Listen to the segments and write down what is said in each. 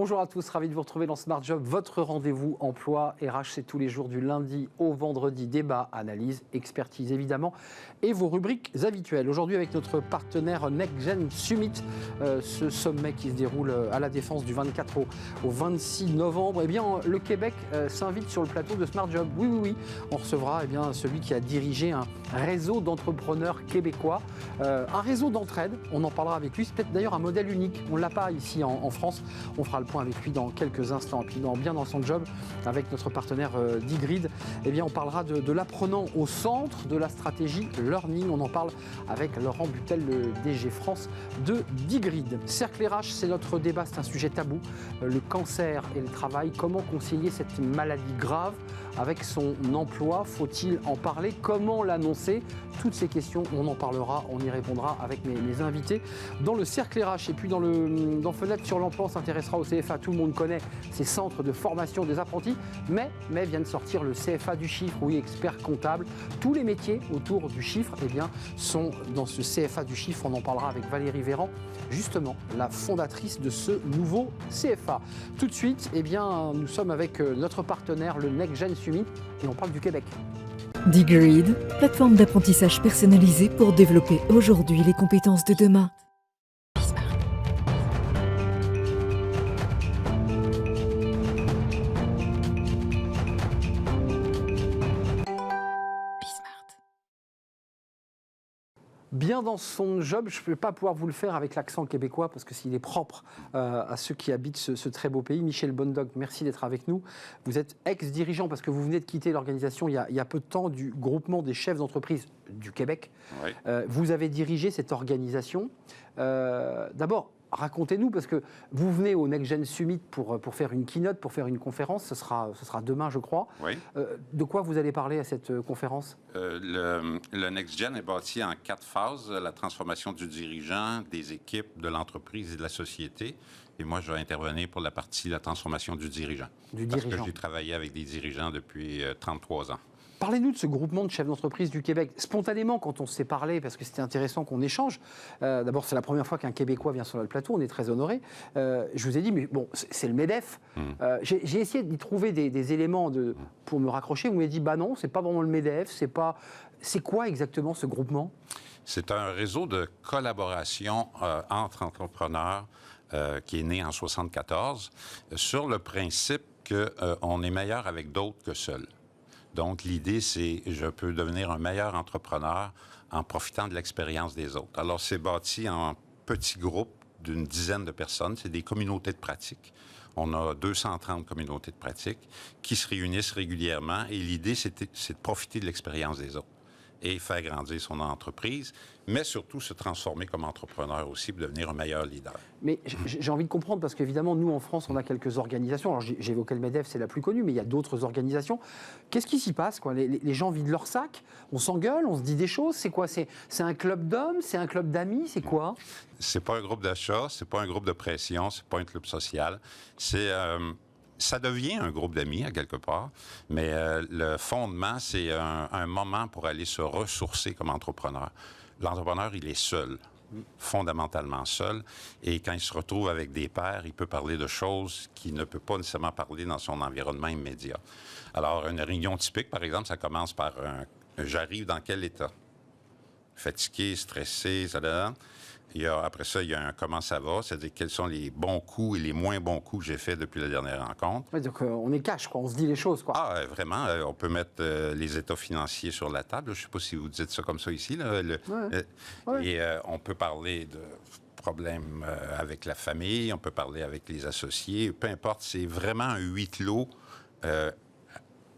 Bonjour à tous, ravi de vous retrouver dans Smart Job, votre rendez-vous emploi RH, c'est tous les jours du lundi au vendredi, débat, analyse, expertise évidemment, et vos rubriques habituelles. Aujourd'hui avec notre partenaire NextGen Summit, ce sommet qui se déroule à la Défense du 24 au 26 novembre, eh bien le Québec s'invite sur le plateau de Smart Job. Oui, on recevra celui qui a dirigé un réseau d'entrepreneurs québécois, un réseau d'entraide, on en parlera avec lui, c'est peut-être d'ailleurs un modèle unique, on ne l'a pas ici en France. On fera le point avec lui dans quelques instants. Et puis bien dans son job, avec notre partenaire Digrid, eh bien on parlera de l'apprenant au centre de la stratégie learning. On en parle avec Laurent Butel, le DG France de Digrid. Cercle RH, c'est notre débat, c'est un sujet tabou. Le cancer et le travail, comment concilier cette maladie grave avec son emploi? Faut-il en parler? Comment l'annoncer? Toutes ces questions, on en parlera, on y répondra avec mes invités dans le Cercle RH. Et puis dans Fenêtre sur l'emploi, on s'intéressera au CFA. Tout le monde connaît ces centres de formation des apprentis, mais vient de sortir le CFA du chiffre, oui, expert comptable. Tous les métiers autour du chiffre sont dans ce CFA du chiffre. On en parlera avec Valérie Véran, justement, la fondatrice de ce nouveau CFA. Tout de suite, nous sommes avec notre partenaire, le NextGen Summit, et on parle du Québec. Digrid, plateforme d'apprentissage personnalisée pour développer aujourd'hui les compétences de demain. Bien dans son job, je ne vais pas pouvoir vous le faire avec l'accent québécois parce que s'il est propre à ceux qui habitent ce très beau pays. Michel Bondog, merci d'être avec nous. Vous êtes ex-dirigeant parce que vous venez de quitter l'organisation il y a peu de temps du groupement des chefs d'entreprise du Québec. Oui. Vous avez dirigé cette organisation. D'abord, racontez-nous, parce que vous venez au NextGen Summit pour faire une keynote, pour faire une conférence, ce sera demain je crois. Oui. De quoi vous allez parler à cette conférence? Le NextGen est bâti en 4 phases, la transformation du dirigeant, des équipes, de l'entreprise et de la société. Et moi, je vais intervenir pour la transformation du dirigeant. Parce que j'ai travaillé avec des dirigeants depuis 33 ans. Parlez-nous de ce groupement de chefs d'entreprise du Québec. Spontanément, quand on s'est parlé, parce que c'était intéressant qu'on échange, d'abord c'est la première fois qu'un Québécois vient sur le plateau, on est très honorés. Je vous ai dit, mais bon, c'est le MEDEF. J'ai essayé d'y trouver des éléments pour me raccrocher. Vous m'avez dit, bah non, c'est pas vraiment le MEDEF. C'est quoi exactement ce groupement? C'est un réseau de collaboration entre entrepreneurs qui est né en 1974 sur le principe qu'on est meilleur avec d'autres que seul. Donc, l'idée, c'est je peux devenir un meilleur entrepreneur en profitant de l'expérience des autres. Alors, c'est bâti en petits groupes d'une dizaine de personnes. C'est des communautés de pratique. On a 230 communautés de pratique qui se réunissent régulièrement. Et l'idée, c'est de profiter de l'expérience des autres et faire grandir son entreprise, mais surtout se transformer comme entrepreneur aussi pour devenir un meilleur leader. Mais j'ai envie de comprendre, parce qu'évidemment, nous, en France, on a quelques organisations. Alors, j'évoquais le MEDEF, c'est la plus connue, mais il y a d'autres organisations. Qu'est-ce qui s'y passe, quoi? Les gens vident leur sac, on s'engueule, on se dit des choses. C'est quoi? C'est un club d'hommes? C'est un club d'amis? C'est quoi? C'est pas un groupe d'achat, c'est pas un groupe de pression, c'est pas un club social. Ça devient un groupe d'amis, à quelque part, mais le fondement, c'est un moment pour aller se ressourcer comme entrepreneur. L'entrepreneur, il est seul, fondamentalement seul, et quand il se retrouve avec des pairs, il peut parler de choses qu'il ne peut pas nécessairement parler dans son environnement immédiat. Alors, une réunion typique, par exemple, ça commence par j'arrive dans quel état? Fatigué, stressé, ça. Après ça, il y a un comment ça va, c'est-à-dire quels sont les bons coups et les moins bons coups que j'ai faits depuis la dernière rencontre. Oui, donc on est cash, quoi. On se dit les choses, quoi. Ah, vraiment, on peut mettre les états financiers sur la table. Je ne sais pas si vous dites ça comme ça ici. Là, Et on peut parler de problèmes avec la famille, on peut parler avec les associés, peu importe, c'est vraiment un huis clos.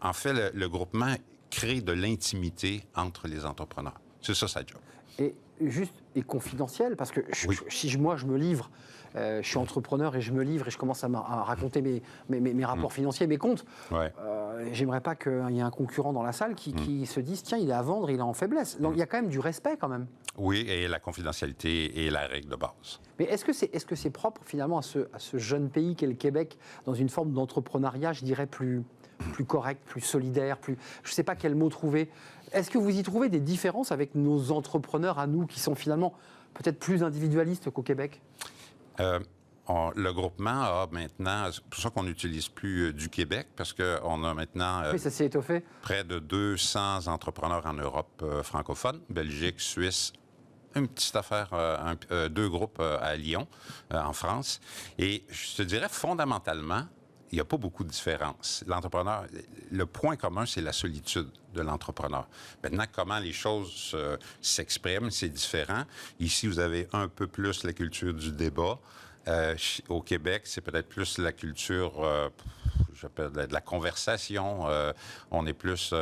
En fait, le groupement crée de l'intimité entre les entrepreneurs. C'est ça, sa job. Et juste et confidentiel, parce que si moi je me livre, je suis entrepreneur et je me livre et je commence à raconter mes rapports financiers, mes comptes, j'aimerais pas qu'il y ait un concurrent dans la salle qui se dise tiens, il est à vendre, il est en faiblesse. Donc il y a quand même du respect quand même. Oui, et la confidentialité est la règle de base. Mais est-ce que c'est propre finalement à ce jeune pays qu'est le Québec, dans une forme d'entrepreneuriat, je dirais plus correct, plus solidaire, je ne sais pas quel mot trouver. Est-ce que vous y trouvez des différences avec nos entrepreneurs à nous, qui sont finalement peut-être plus individualistes qu'au Québec? Le groupement a maintenant, c'est pour ça qu'on n'utilise plus du Québec, parce qu'on a maintenant Oui, ça s'est étoffé. près de 200 entrepreneurs en Europe francophone, Belgique, Suisse, une petite affaire, 2 groupes à Lyon, en France. Et je te dirais, fondamentalement, il n'y a pas beaucoup de différence. L'entrepreneur, le point commun, c'est la solitude de l'entrepreneur. Maintenant, comment les choses s'expriment, c'est différent. Ici, vous avez un peu plus la culture du débat. Au Québec, c'est peut-être plus la culture, j'appelle de la conversation. On est plus...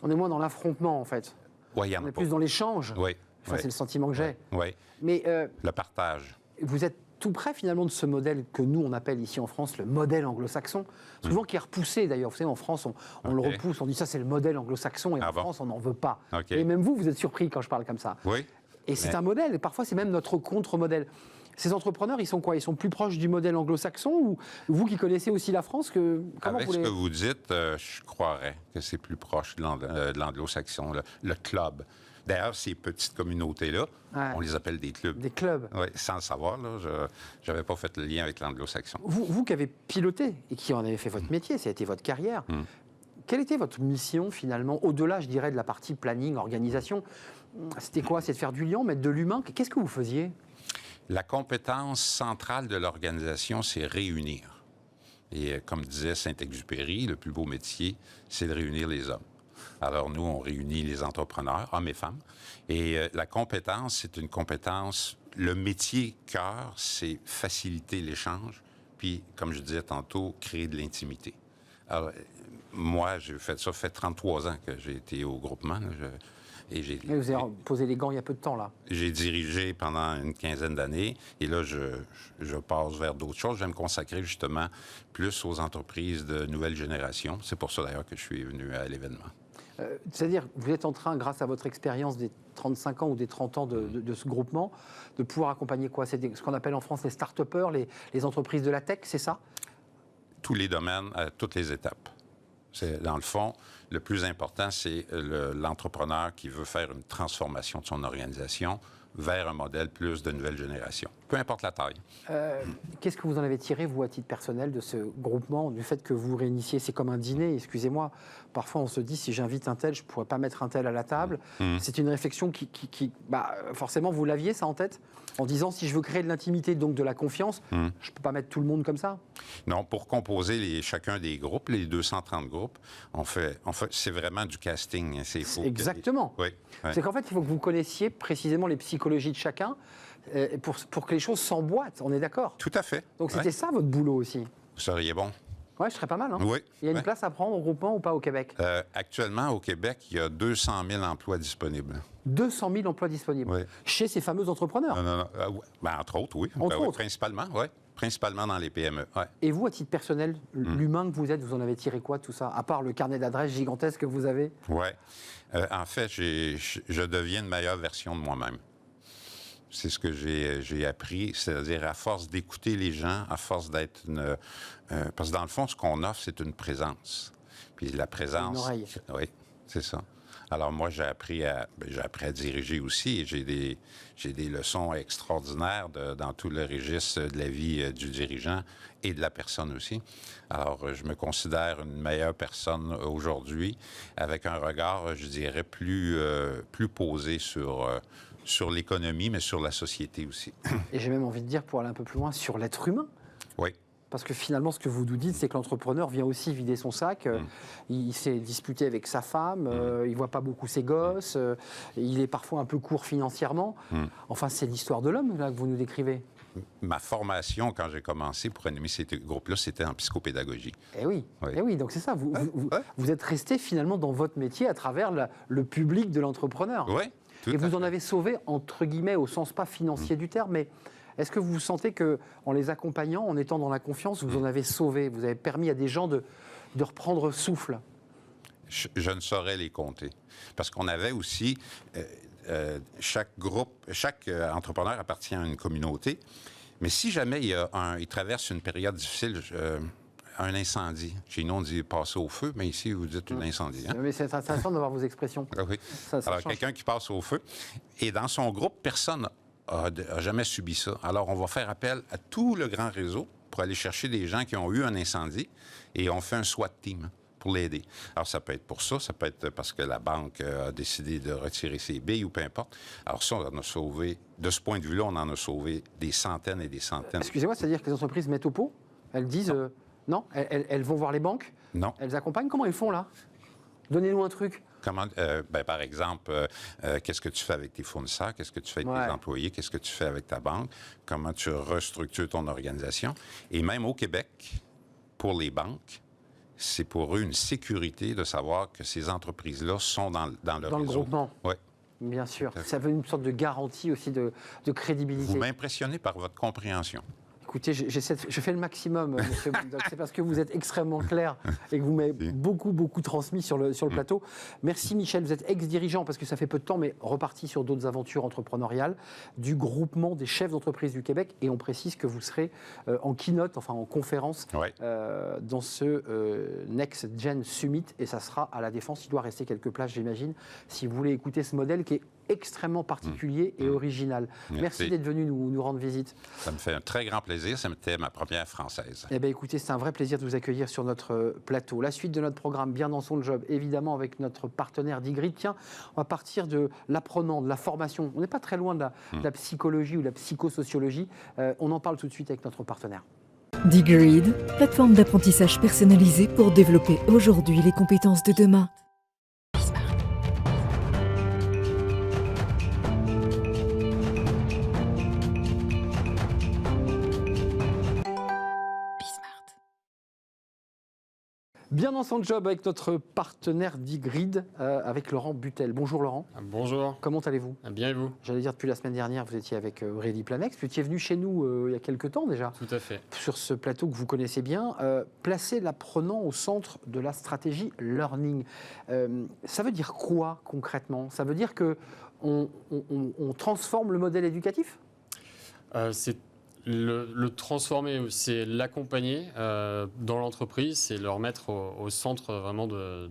On est moins dans l'affrontement, en fait. Oui, il y en On a est pas. plus dans l'échange. Oui. Enfin, c'est le sentiment que j'ai. Oui. Mais Le partage. vous êtes tout près finalement de ce modèle que nous on appelle ici en France le modèle anglo-saxon, souvent qui est repoussé d'ailleurs. Vous savez, en France on le repousse, on dit ça c'est le modèle anglo-saxon et en France on n'en veut pas. Et même vous êtes surpris quand je parle comme ça. Oui. Et c'est un modèle, et parfois c'est même notre contre-modèle. Ces entrepreneurs, ils sont quoi? Ils sont plus proches du modèle anglo-saxon ou vous qui connaissez aussi la France comment Avec ce que vous dites, je croirais que c'est plus proche de l'anglo-saxon, le club. D'ailleurs, ces petites communautés-là, on les appelle des clubs. Des clubs. Oui, sans le savoir, là, je n'avais pas fait le lien avec l'anglo-saxon. Vous qui avez piloté et qui en avez fait votre métier, ça a été votre carrière, quelle était votre mission finalement, au-delà, je dirais, de la partie planning, organisation? C'était quoi? C'est de faire du lien, mettre de l'humain? Qu'est-ce que vous faisiez? La compétence centrale de l'organisation, c'est réunir. Et comme disait Saint-Exupéry, le plus beau métier, c'est de réunir les hommes. Alors, nous, on réunit les entrepreneurs, hommes et femmes. Et la compétence, c'est une compétence... Le métier cœur, c'est faciliter l'échange, puis, comme je disais tantôt, créer de l'intimité. Alors, moi, j'ai fait ça, fait 33 ans que j'ai été au groupement. Mais vous avez posé les gants il y a peu de temps, là. J'ai dirigé pendant une quinzaine d'années et là, je passe vers d'autres choses. Je vais me consacrer justement plus aux entreprises de nouvelle génération. C'est pour ça d'ailleurs que je suis venu à l'événement. C'est-à-dire, vous êtes en train, grâce à votre expérience des 35 ans ou des 30 ans de ce groupement, de pouvoir accompagner quoi? C'est ce qu'on appelle en France les start-upers, les entreprises de la tech, c'est ça? Tous les domaines, à toutes les étapes. Dans le fond, le plus important, c'est l'entrepreneur qui veut faire une transformation de son organisation vers un modèle plus de nouvelle génération, peu importe la taille. Qu'est-ce que vous en avez tiré, vous, à titre personnel, de ce groupement, du fait que vous réinissiez? C'est comme un dîner, excusez-moi. Parfois, on se dit, si j'invite un tel, je ne pourrais pas mettre un tel à la table. C'est une réflexion qui forcément, vous l'aviez, ça, en tête? En disant, si je veux créer de l'intimité, donc de la confiance, je ne peux pas mettre tout le monde comme ça? Non, pour composer chacun des groupes, les 230 groupes, c'est vraiment du casting. Exactement. Oui. C'est qu'en fait, il faut que vous connaissiez précisément les psychologies de chacun pour que les choses s'emboîtent, on est d'accord? Tout à fait. Donc c'était ça votre boulot aussi? Vous seriez bon. Oui, je serais pas mal. Hein? Oui. Il y a une place à prendre au groupement ou pas au Québec? Actuellement, au Québec, il y a 200 000 emplois disponibles. 200 000 emplois disponibles? Oui. Chez ces fameux entrepreneurs? Non. Entre autres, oui. Entre autres. Principalement, oui. Principalement dans les PME. Ouais. Et vous, à titre personnel, l'humain que vous êtes, vous en avez tiré quoi de tout ça? À part le carnet d'adresses gigantesque que vous avez? Oui. En fait, je deviens une meilleure version de moi-même. C'est ce que j'ai appris, c'est-à-dire à force d'écouter les gens, à force d'être parce que dans le fond, ce qu'on offre, c'est une présence. Puis la présence... Une oreille. Oui, c'est ça. Alors moi, j'ai appris à diriger aussi. Et j'ai des leçons extraordinaires dans tout le registre de la vie du dirigeant et de la personne aussi. Alors, je me considère une meilleure personne aujourd'hui, avec un regard, je dirais, plus posé sur l'économie, mais sur la société aussi. Et j'ai même envie de dire, pour aller un peu plus loin, sur l'être humain. Oui. Parce que finalement, ce que vous nous dites, c'est que l'entrepreneur vient aussi vider son sac. Il s'est disputé avec sa femme, il ne voit pas beaucoup ses gosses, il est parfois un peu court financièrement. Enfin, c'est l'histoire de l'homme, là, que vous nous décrivez. Ma formation, quand j'ai commencé pour animer ces groupes-là, c'était en psychopédagogie. Eh oui, donc c'est ça. Vous êtes resté finalement dans votre métier à travers le public de l'entrepreneur. Oui. Et vous en avez sauvé, entre guillemets, au sens pas financier du terme, mais est-ce que vous sentez qu'en les accompagnant, en étant dans la confiance, vous en avez sauvé, vous avez permis à des gens de reprendre souffle? Je ne saurais les compter. Parce qu'on avait aussi, chaque entrepreneur appartient à une communauté, mais si jamais il traverse une période difficile, un incendie. Chez nous, on dit passer au feu, mais ici, vous dites un incendie. Hein? Mais c'est intéressant d'avoir vos expressions. Oui. Alors, quelqu'un qui passe au feu. Et dans son groupe, personne a jamais subi ça. Alors, on va faire appel à tout le grand réseau pour aller chercher des gens qui ont eu un incendie et on fait un SWAT team pour l'aider. Alors, ça peut être pour ça peut être parce que la banque a décidé de retirer ses billes ou peu importe. Alors ça, on en a sauvé, de ce point de vue-là, on en a sauvé des centaines et des centaines. Excusez-moi, c'est-à-dire que les entreprises mettent au pot? Elles disent non, elles vont voir les banques? Non. Elles accompagnent? Comment elles font là? Donnez-nous un truc. Comment, par exemple, qu'est-ce que tu fais avec tes fournisseurs? Qu'est-ce que tu fais avec tes employés? Qu'est-ce que tu fais avec ta banque? Comment tu restructures ton organisation? Et même au Québec, pour les banques, c'est pour eux une sécurité de savoir que ces entreprises-là sont dans le réseau. Dans le groupement? Oui. Bien sûr. Ça veut une sorte de garantie aussi de crédibilité. Vous m'impressionnez par votre compréhension. Écoutez, je fais le maximum, monsieur Bulldog. C'est parce que vous êtes extrêmement clair et que vous m'avez beaucoup transmis sur le plateau. Merci Michel, vous êtes ex-dirigeant, parce que ça fait peu de temps, mais reparti sur d'autres aventures entrepreneuriales, du groupement des chefs d'entreprise du Québec. Et on précise que vous serez en keynote, enfin en conférence, dans ce Next Gen Summit. Et ça sera à La Défense. Il doit rester quelques places, j'imagine, si vous voulez écouter ce modèle qui est extrêmement particulier et original. Merci d'être venu nous rendre visite. Ça me fait un très grand plaisir. C'était ma première française. Eh bien, écoutez, c'est un vrai plaisir de vous accueillir sur notre plateau. La suite de notre programme, bien dans son job, évidemment, avec notre partenaire Digrid. Tiens, on va partir de l'apprenant, de la formation. On n'est pas très loin de la psychologie ou de la psychosociologie. On en parle tout de suite avec notre partenaire. Digrid, plateforme d'apprentissage personnalisée pour développer aujourd'hui les compétences de demain. Bien dans son job avec notre partenaire Digrid, avec Laurent Butel. Bonjour Laurent. Bonjour. Comment allez-vous? Bien et vous? J'allais dire depuis la semaine dernière, vous étiez avec Aurélie Planex. Vous étiez venu chez nous il y a quelques temps déjà. Tout à fait. Sur ce plateau que vous connaissez bien, placer l'apprenant au centre de la stratégie learning. Ça veut dire quoi concrètement? Ça veut dire qu'on transforme le modèle éducatif? C'est le transformer, c'est l'accompagner dans l'entreprise, c'est le remettre au centre vraiment de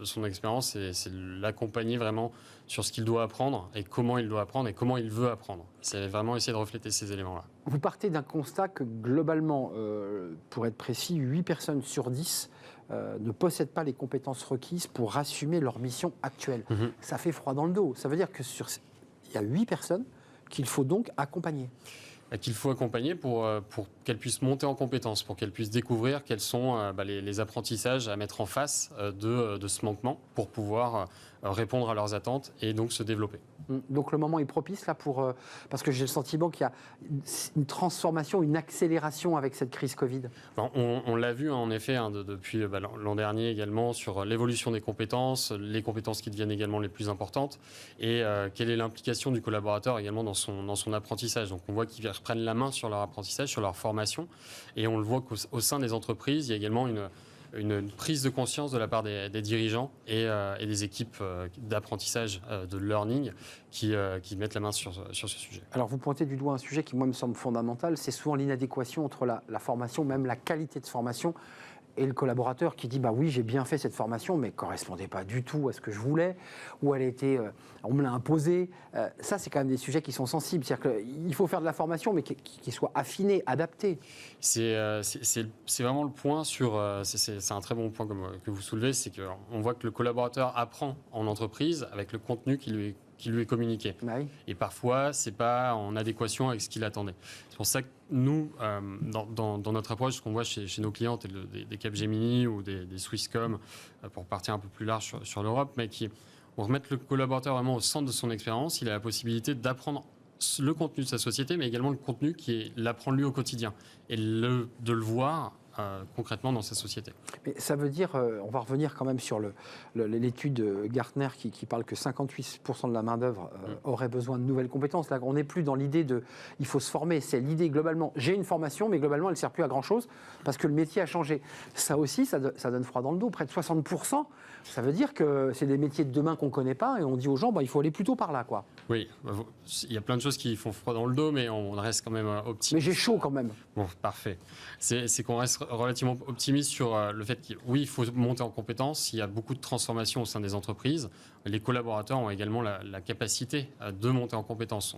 son expérience, et c'est l'accompagner vraiment sur ce qu'il doit apprendre et comment il doit apprendre et comment il veut apprendre. C'est vraiment essayer de refléter ces éléments-là. Vous partez d'un constat que globalement, pour être précis, 8 personnes sur 10 ne possèdent pas les compétences requises pour assumer leur mission actuelle. Ça fait froid dans le dos. Ça veut dire qu'il y a 8 personnes qu'il faut donc accompagner. Qu'il faut accompagner pour qu'elles puissent monter en compétences, pour qu'elles puissent découvrir quels sont les apprentissages à mettre en face de ce manquement pour pouvoir répondre à leurs attentes et donc se développer. Donc le moment est propice là parce que j'ai le sentiment qu'il y a une transformation, une accélération avec cette crise Covid. On l'a vu en effet depuis l'an dernier également sur l'évolution des compétences, les compétences qui deviennent également les plus importantes et quelle est l'implication du collaborateur également dans son apprentissage. Donc on voit qu'ils reprennent la main sur leur apprentissage, sur leur formation, et on le voit qu'au sein des entreprises, il y a également une prise de conscience de la part des dirigeants et des équipes d'apprentissage, de learning, qui mettent la main sur ce sujet. Alors vous pointez du doigt un sujet qui moi me semble fondamental, c'est souvent l'inadéquation entre la formation, même la qualité de formation, et le collaborateur qui dit bah oui, j'ai bien fait cette formation, mais elle ne correspondait pas du tout à ce que je voulais, ou elle était, on me l'a imposée. Ça, c'est quand même des sujets qui sont sensibles. C'est-à-dire qu'il faut faire de la formation, mais qui soit affinée, adaptée. C'est vraiment le point sur. C'est un très bon point que vous soulevez, c'est qu'on voit que le collaborateur apprend en entreprise avec le contenu qui lui est communiqué. Bah oui. Et parfois, ce n'est pas en adéquation avec ce qu'il attendait. C'est pour ça que nous, dans notre approche, ce qu'on voit chez nos clients, des Capgemini ou des Swisscom, pour partir un peu plus large sur l'Europe, mais qui vont remettre le collaborateur vraiment au centre de son expérience. Il a la possibilité d'apprendre le contenu de sa société, mais également le contenu qui l'apprend lui au quotidien, et de le voir concrètement dans sa société. Mais ça veut dire, on va revenir quand même sur l'étude Gartner qui parle que 58% de la main-d'œuvre aurait besoin de nouvelles compétences. Là, on n'est plus dans l'idée il faut se former. C'est l'idée globalement, j'ai une formation, mais globalement, elle ne sert plus à grand-chose parce que le métier a changé. Ça aussi, ça donne froid dans le dos. Près de 60%, ça veut dire que c'est des métiers de demain qu'on ne connaît pas et on dit aux gens, il faut aller plutôt par là, quoi. Oui, il y a plein de choses qui font froid dans le dos, mais on reste quand même optimiste. Mais j'ai chaud quand même. Bon, parfait. C'est qu'on reste être relativement optimiste sur le fait que oui, il faut monter en compétences. Il y a beaucoup de transformations au sein des entreprises. Les collaborateurs ont également la capacité de monter en compétences.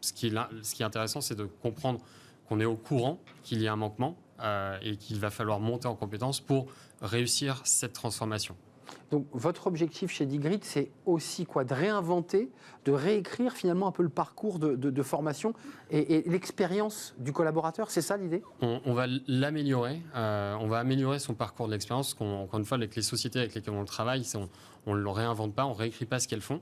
Ce qui est intéressant, c'est de comprendre qu'on est au courant qu'il y a un manquement et qu'il va falloir monter en compétences pour réussir cette transformation. Donc votre objectif chez Digrid, c'est aussi quoi? De réinventer, de réécrire finalement un peu le parcours de formation et l'expérience du collaborateur, c'est ça l'idée? On va l'améliorer, on va améliorer son parcours de l'expérience. Encore une fois, avec les sociétés avec lesquelles on travaille, on ne le réinvente pas, on ne réécrit pas ce qu'elles font.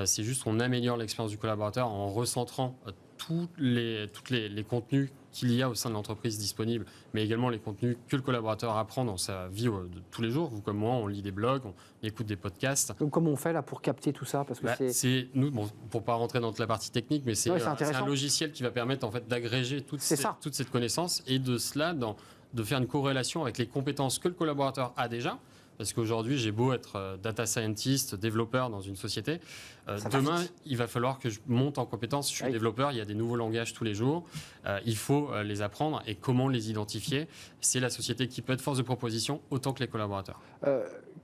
C'est juste qu'on améliore l'expérience du collaborateur en recentrant tous les contenus qu'il y a au sein de l'entreprise disponibles, mais également les contenus que le collaborateur apprend dans sa vie de tous les jours. Vous comme moi, on lit des blogs, on écoute des podcasts. Donc comment on fait là pour capter tout ça? Parce que c'est nous, pour pas rentrer dans la partie technique, mais c'est un logiciel qui va permettre en fait d'agréger toute cette connaissance et de cela de faire une corrélation avec les compétences que le collaborateur a déjà. Parce qu'aujourd'hui, j'ai beau être data scientist, développeur dans une société. Demain, il va falloir que je monte en compétences. Je suis développeur, il y a des nouveaux langages tous les jours. Il faut les apprendre et comment les identifier. C'est la société qui peut être force de proposition autant que les collaborateurs.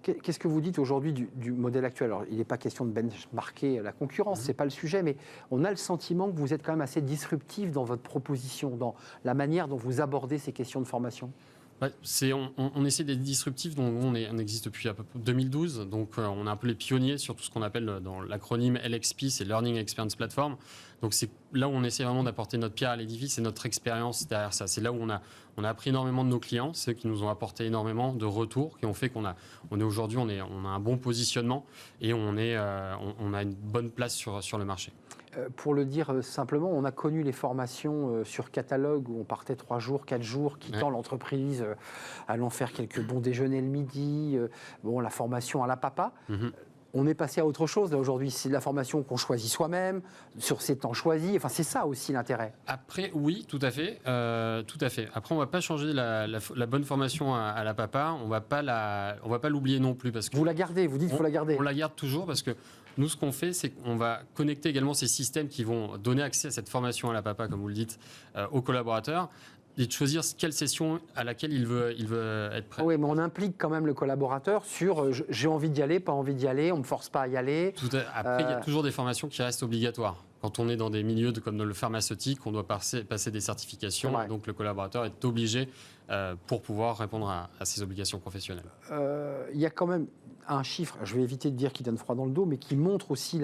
Qu'est-ce que vous dites aujourd'hui du modèle actuel? Alors, il n'est pas question de benchmarker la concurrence, c'est pas le sujet, mais on a le sentiment que vous êtes quand même assez disruptif dans votre proposition, dans la manière dont vous abordez ces questions de formation. On essaie d'être disruptif, donc on existe depuis à peu près 2012, donc on est un peu les pionniers sur tout ce qu'on appelle dans l'acronyme LXP, c'est Learning Experience Platform. Donc c'est là où on essaie vraiment d'apporter notre pierre à l'édifice et notre expérience derrière ça. C'est là où on a appris énormément de nos clients, ceux qui nous ont apporté énormément de retours, qui ont fait qu'on a aujourd'hui on a un bon positionnement et on a une bonne place sur le marché. Pour le dire simplement, on a connu les formations sur catalogue où on partait 3 jours, 4 jours, quittant l'entreprise, allant faire quelques bons déjeuners le midi, la formation à la papa. On est passé à autre chose, là, aujourd'hui. C'est de la formation qu'on choisit soi-même, sur ses temps choisis. Enfin, c'est ça aussi l'intérêt. Après, oui, tout à fait. Après, on ne va pas changer la bonne formation à la papa. On va pas l'oublier non plus. Parce que vous la gardez, vous dites qu'il faut la garder. On la garde toujours parce que nous, ce qu'on fait, c'est qu'on va connecter également ces systèmes qui vont donner accès à cette formation à la papa, comme vous le dites, aux collaborateurs. Et de choisir quelle session à laquelle il veut être prêt. Oui, mais on implique quand même le collaborateur sur j'ai envie d'y aller, pas envie d'y aller, on ne me force pas à y aller. Après, il y a toujours des formations qui restent obligatoires. Quand on est dans des milieux comme dans le pharmaceutique, on doit passer des certifications. Donc le collaborateur est obligé pour pouvoir répondre à ses obligations professionnelles. Il y a quand même un chiffre, je vais éviter de dire qu'il donne froid dans le dos, mais qui montre aussi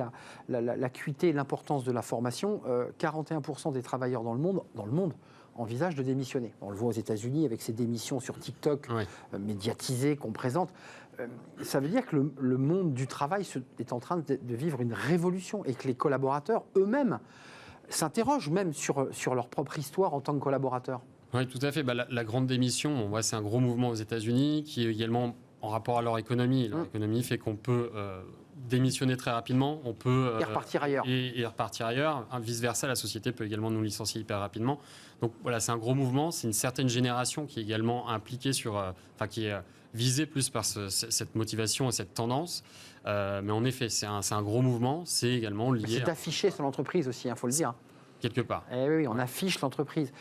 l'acuité et l'importance de la formation. 41% des travailleurs dans le monde envisagent de démissionner. On le voit aux États-Unis avec ces démissions sur TikTok médiatisées qu'on présente. Ça veut dire que le monde du travail est en train de vivre une révolution et que les collaborateurs eux-mêmes s'interrogent même sur leur propre histoire en tant que collaborateurs. Oui, tout à fait. La grande démission, on voit, c'est un gros mouvement aux États-Unis qui est également en rapport à leur économie. Leur économie fait qu'on peut démissionner très rapidement, on peut et repartir ailleurs. Et repartir ailleurs. Vice-versa, la société peut également nous licencier hyper rapidement. Donc voilà, c'est un gros mouvement. C'est une certaine génération qui est également impliquée qui est visée plus par cette motivation et cette tendance. Mais en effet, c'est un gros mouvement. C'est également lié. C'est affiché sur l'entreprise aussi, il faut le dire. Quelque part. Oui, on affiche l'entreprise.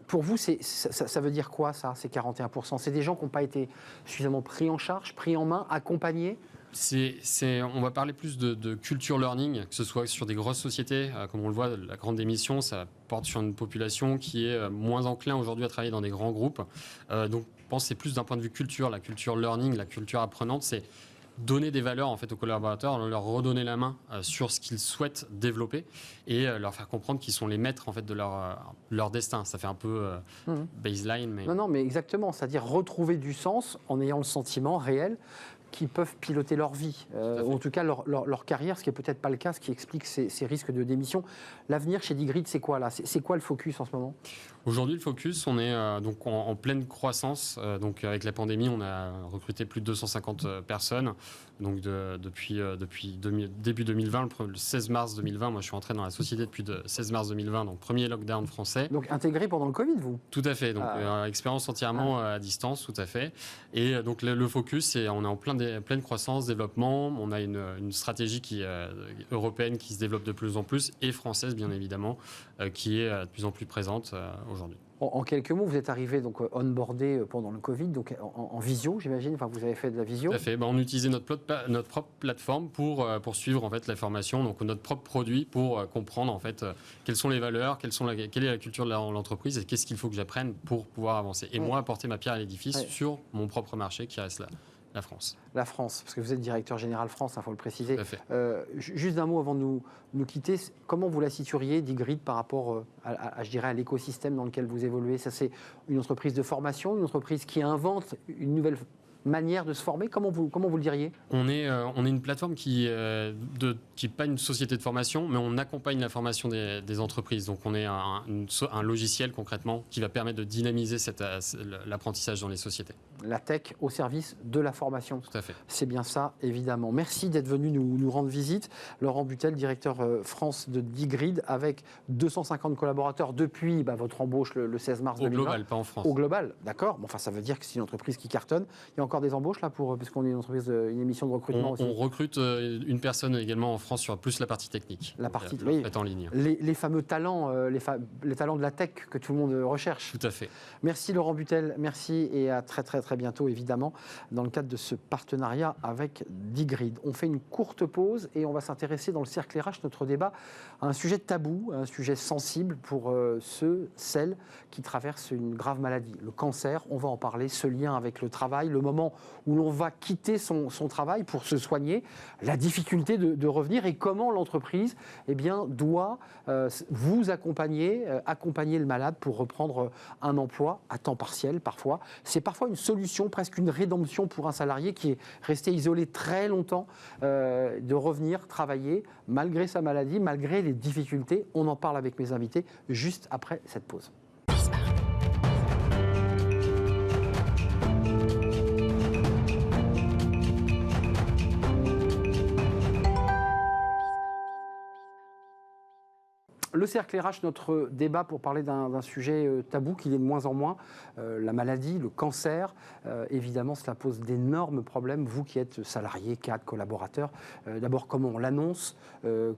Pour vous, ça veut dire quoi, ça, ces 41%? C'est des gens qui n'ont pas été suffisamment pris en charge, pris en main, accompagnés? On va parler plus de culture learning, que ce soit sur des grosses sociétés, comme on le voit, la grande démission, ça porte sur une population qui est moins enclin aujourd'hui à travailler dans des grands groupes. Donc, je pense que c'est plus d'un point de vue culture, la culture learning, la culture apprenante, c'est donner des valeurs en fait aux collaborateurs, leur redonner la main sur ce qu'ils souhaitent développer et leur faire comprendre qu'ils sont les maîtres en fait de leur destin. Ça fait un peu baseline, mais non, mais exactement. C'est-à-dire retrouver du sens en ayant le sentiment réel qu'ils peuvent piloter leur vie, ou en tout cas leur carrière, ce qui n'est peut-être pas le cas, ce qui explique ces risques de démission. L'avenir chez Digrid, c'est quoi là? C'est quoi le focus en ce moment? Aujourd'hui, le focus, on est donc en pleine croissance. Donc avec la pandémie, on a recruté plus de 250 personnes. Donc depuis début 2020, le 16 mars 2020, moi je suis entré dans la société depuis le 16 mars 2020, donc premier lockdown français. Donc intégré pendant le Covid, vous? Tout à fait, donc expérience entièrement à distance, tout à fait. Et donc le focus, on est en plein pleine croissance, développement. On a une stratégie européenne qui se développe de plus en plus et française, bien évidemment, qui est de plus en plus présente aujourd'hui. En quelques mots, vous êtes arrivé donc onboardé pendant le Covid, donc en visio, j'imagine. Enfin, vous avez fait de la visio. Tout à fait. On utilisait notre propre plateforme pour suivre en fait la formation, donc notre propre produit pour comprendre en fait quelles sont les valeurs, quelle est la culture de l'entreprise et qu'est-ce qu'il faut que j'apprenne pour pouvoir avancer. Et moi, apporter ma pierre à l'édifice sur mon propre marché qui reste là. La France. La France, parce que vous êtes directeur général France, il faut le préciser. Tout à fait. Juste un mot avant de nous quitter, comment vous la situeriez, Digrid, par rapport je dirais, à l'écosystème dans lequel vous évoluez? Ça, c'est une entreprise de formation, une entreprise qui invente une nouvelle manière de se former. Comment vous le diriez? On est une plateforme qui n'est pas une société de formation, mais on accompagne la formation des entreprises. Donc on est un logiciel concrètement qui va permettre de dynamiser l'apprentissage dans les sociétés. La tech au service de la formation. Tout à fait. C'est bien ça, évidemment. Merci d'être venu nous rendre visite. Laurent Butel, directeur France de Digrid, avec 250 collaborateurs depuis votre embauche le 16 mars 2020. Au global, pas en France. Au global, d'accord. Bon, enfin, ça veut dire que c'est une entreprise qui cartonne. Il y a encore des embauches là, parce qu'on est une émission de recrutement aussi. On recrute une personne également en France sur plus la partie technique. La partie, oui. En ligne. Les fameux talents, les talents de la tech que tout le monde recherche. Tout à fait. Merci Laurent Butel, merci et à très très très bientôt évidemment dans le cadre de ce partenariat avec Digrid. On fait une courte pause et on va s'intéresser dans le cercle RH, notre débat, à un sujet tabou, un sujet sensible pour celles qui traversent une grave maladie, le cancer. On va en parler, ce lien avec le travail, le moment où l'on va quitter son travail pour se soigner, la difficulté de revenir et comment l'entreprise doit vous accompagner le malade pour reprendre un emploi à temps partiel parfois. C'est parfois une solution, presque une rédemption pour un salarié qui est resté isolé très longtemps, de revenir travailler malgré sa maladie, malgré les difficultés. On en parle avec mes invités juste après cette pause. Le cercle RH, notre débat pour parler d'un sujet tabou qui est de moins en moins, la maladie, le cancer. Évidemment, cela pose d'énormes problèmes. Vous qui êtes salarié, cadre, collaborateur, d'abord comment on l'annonce,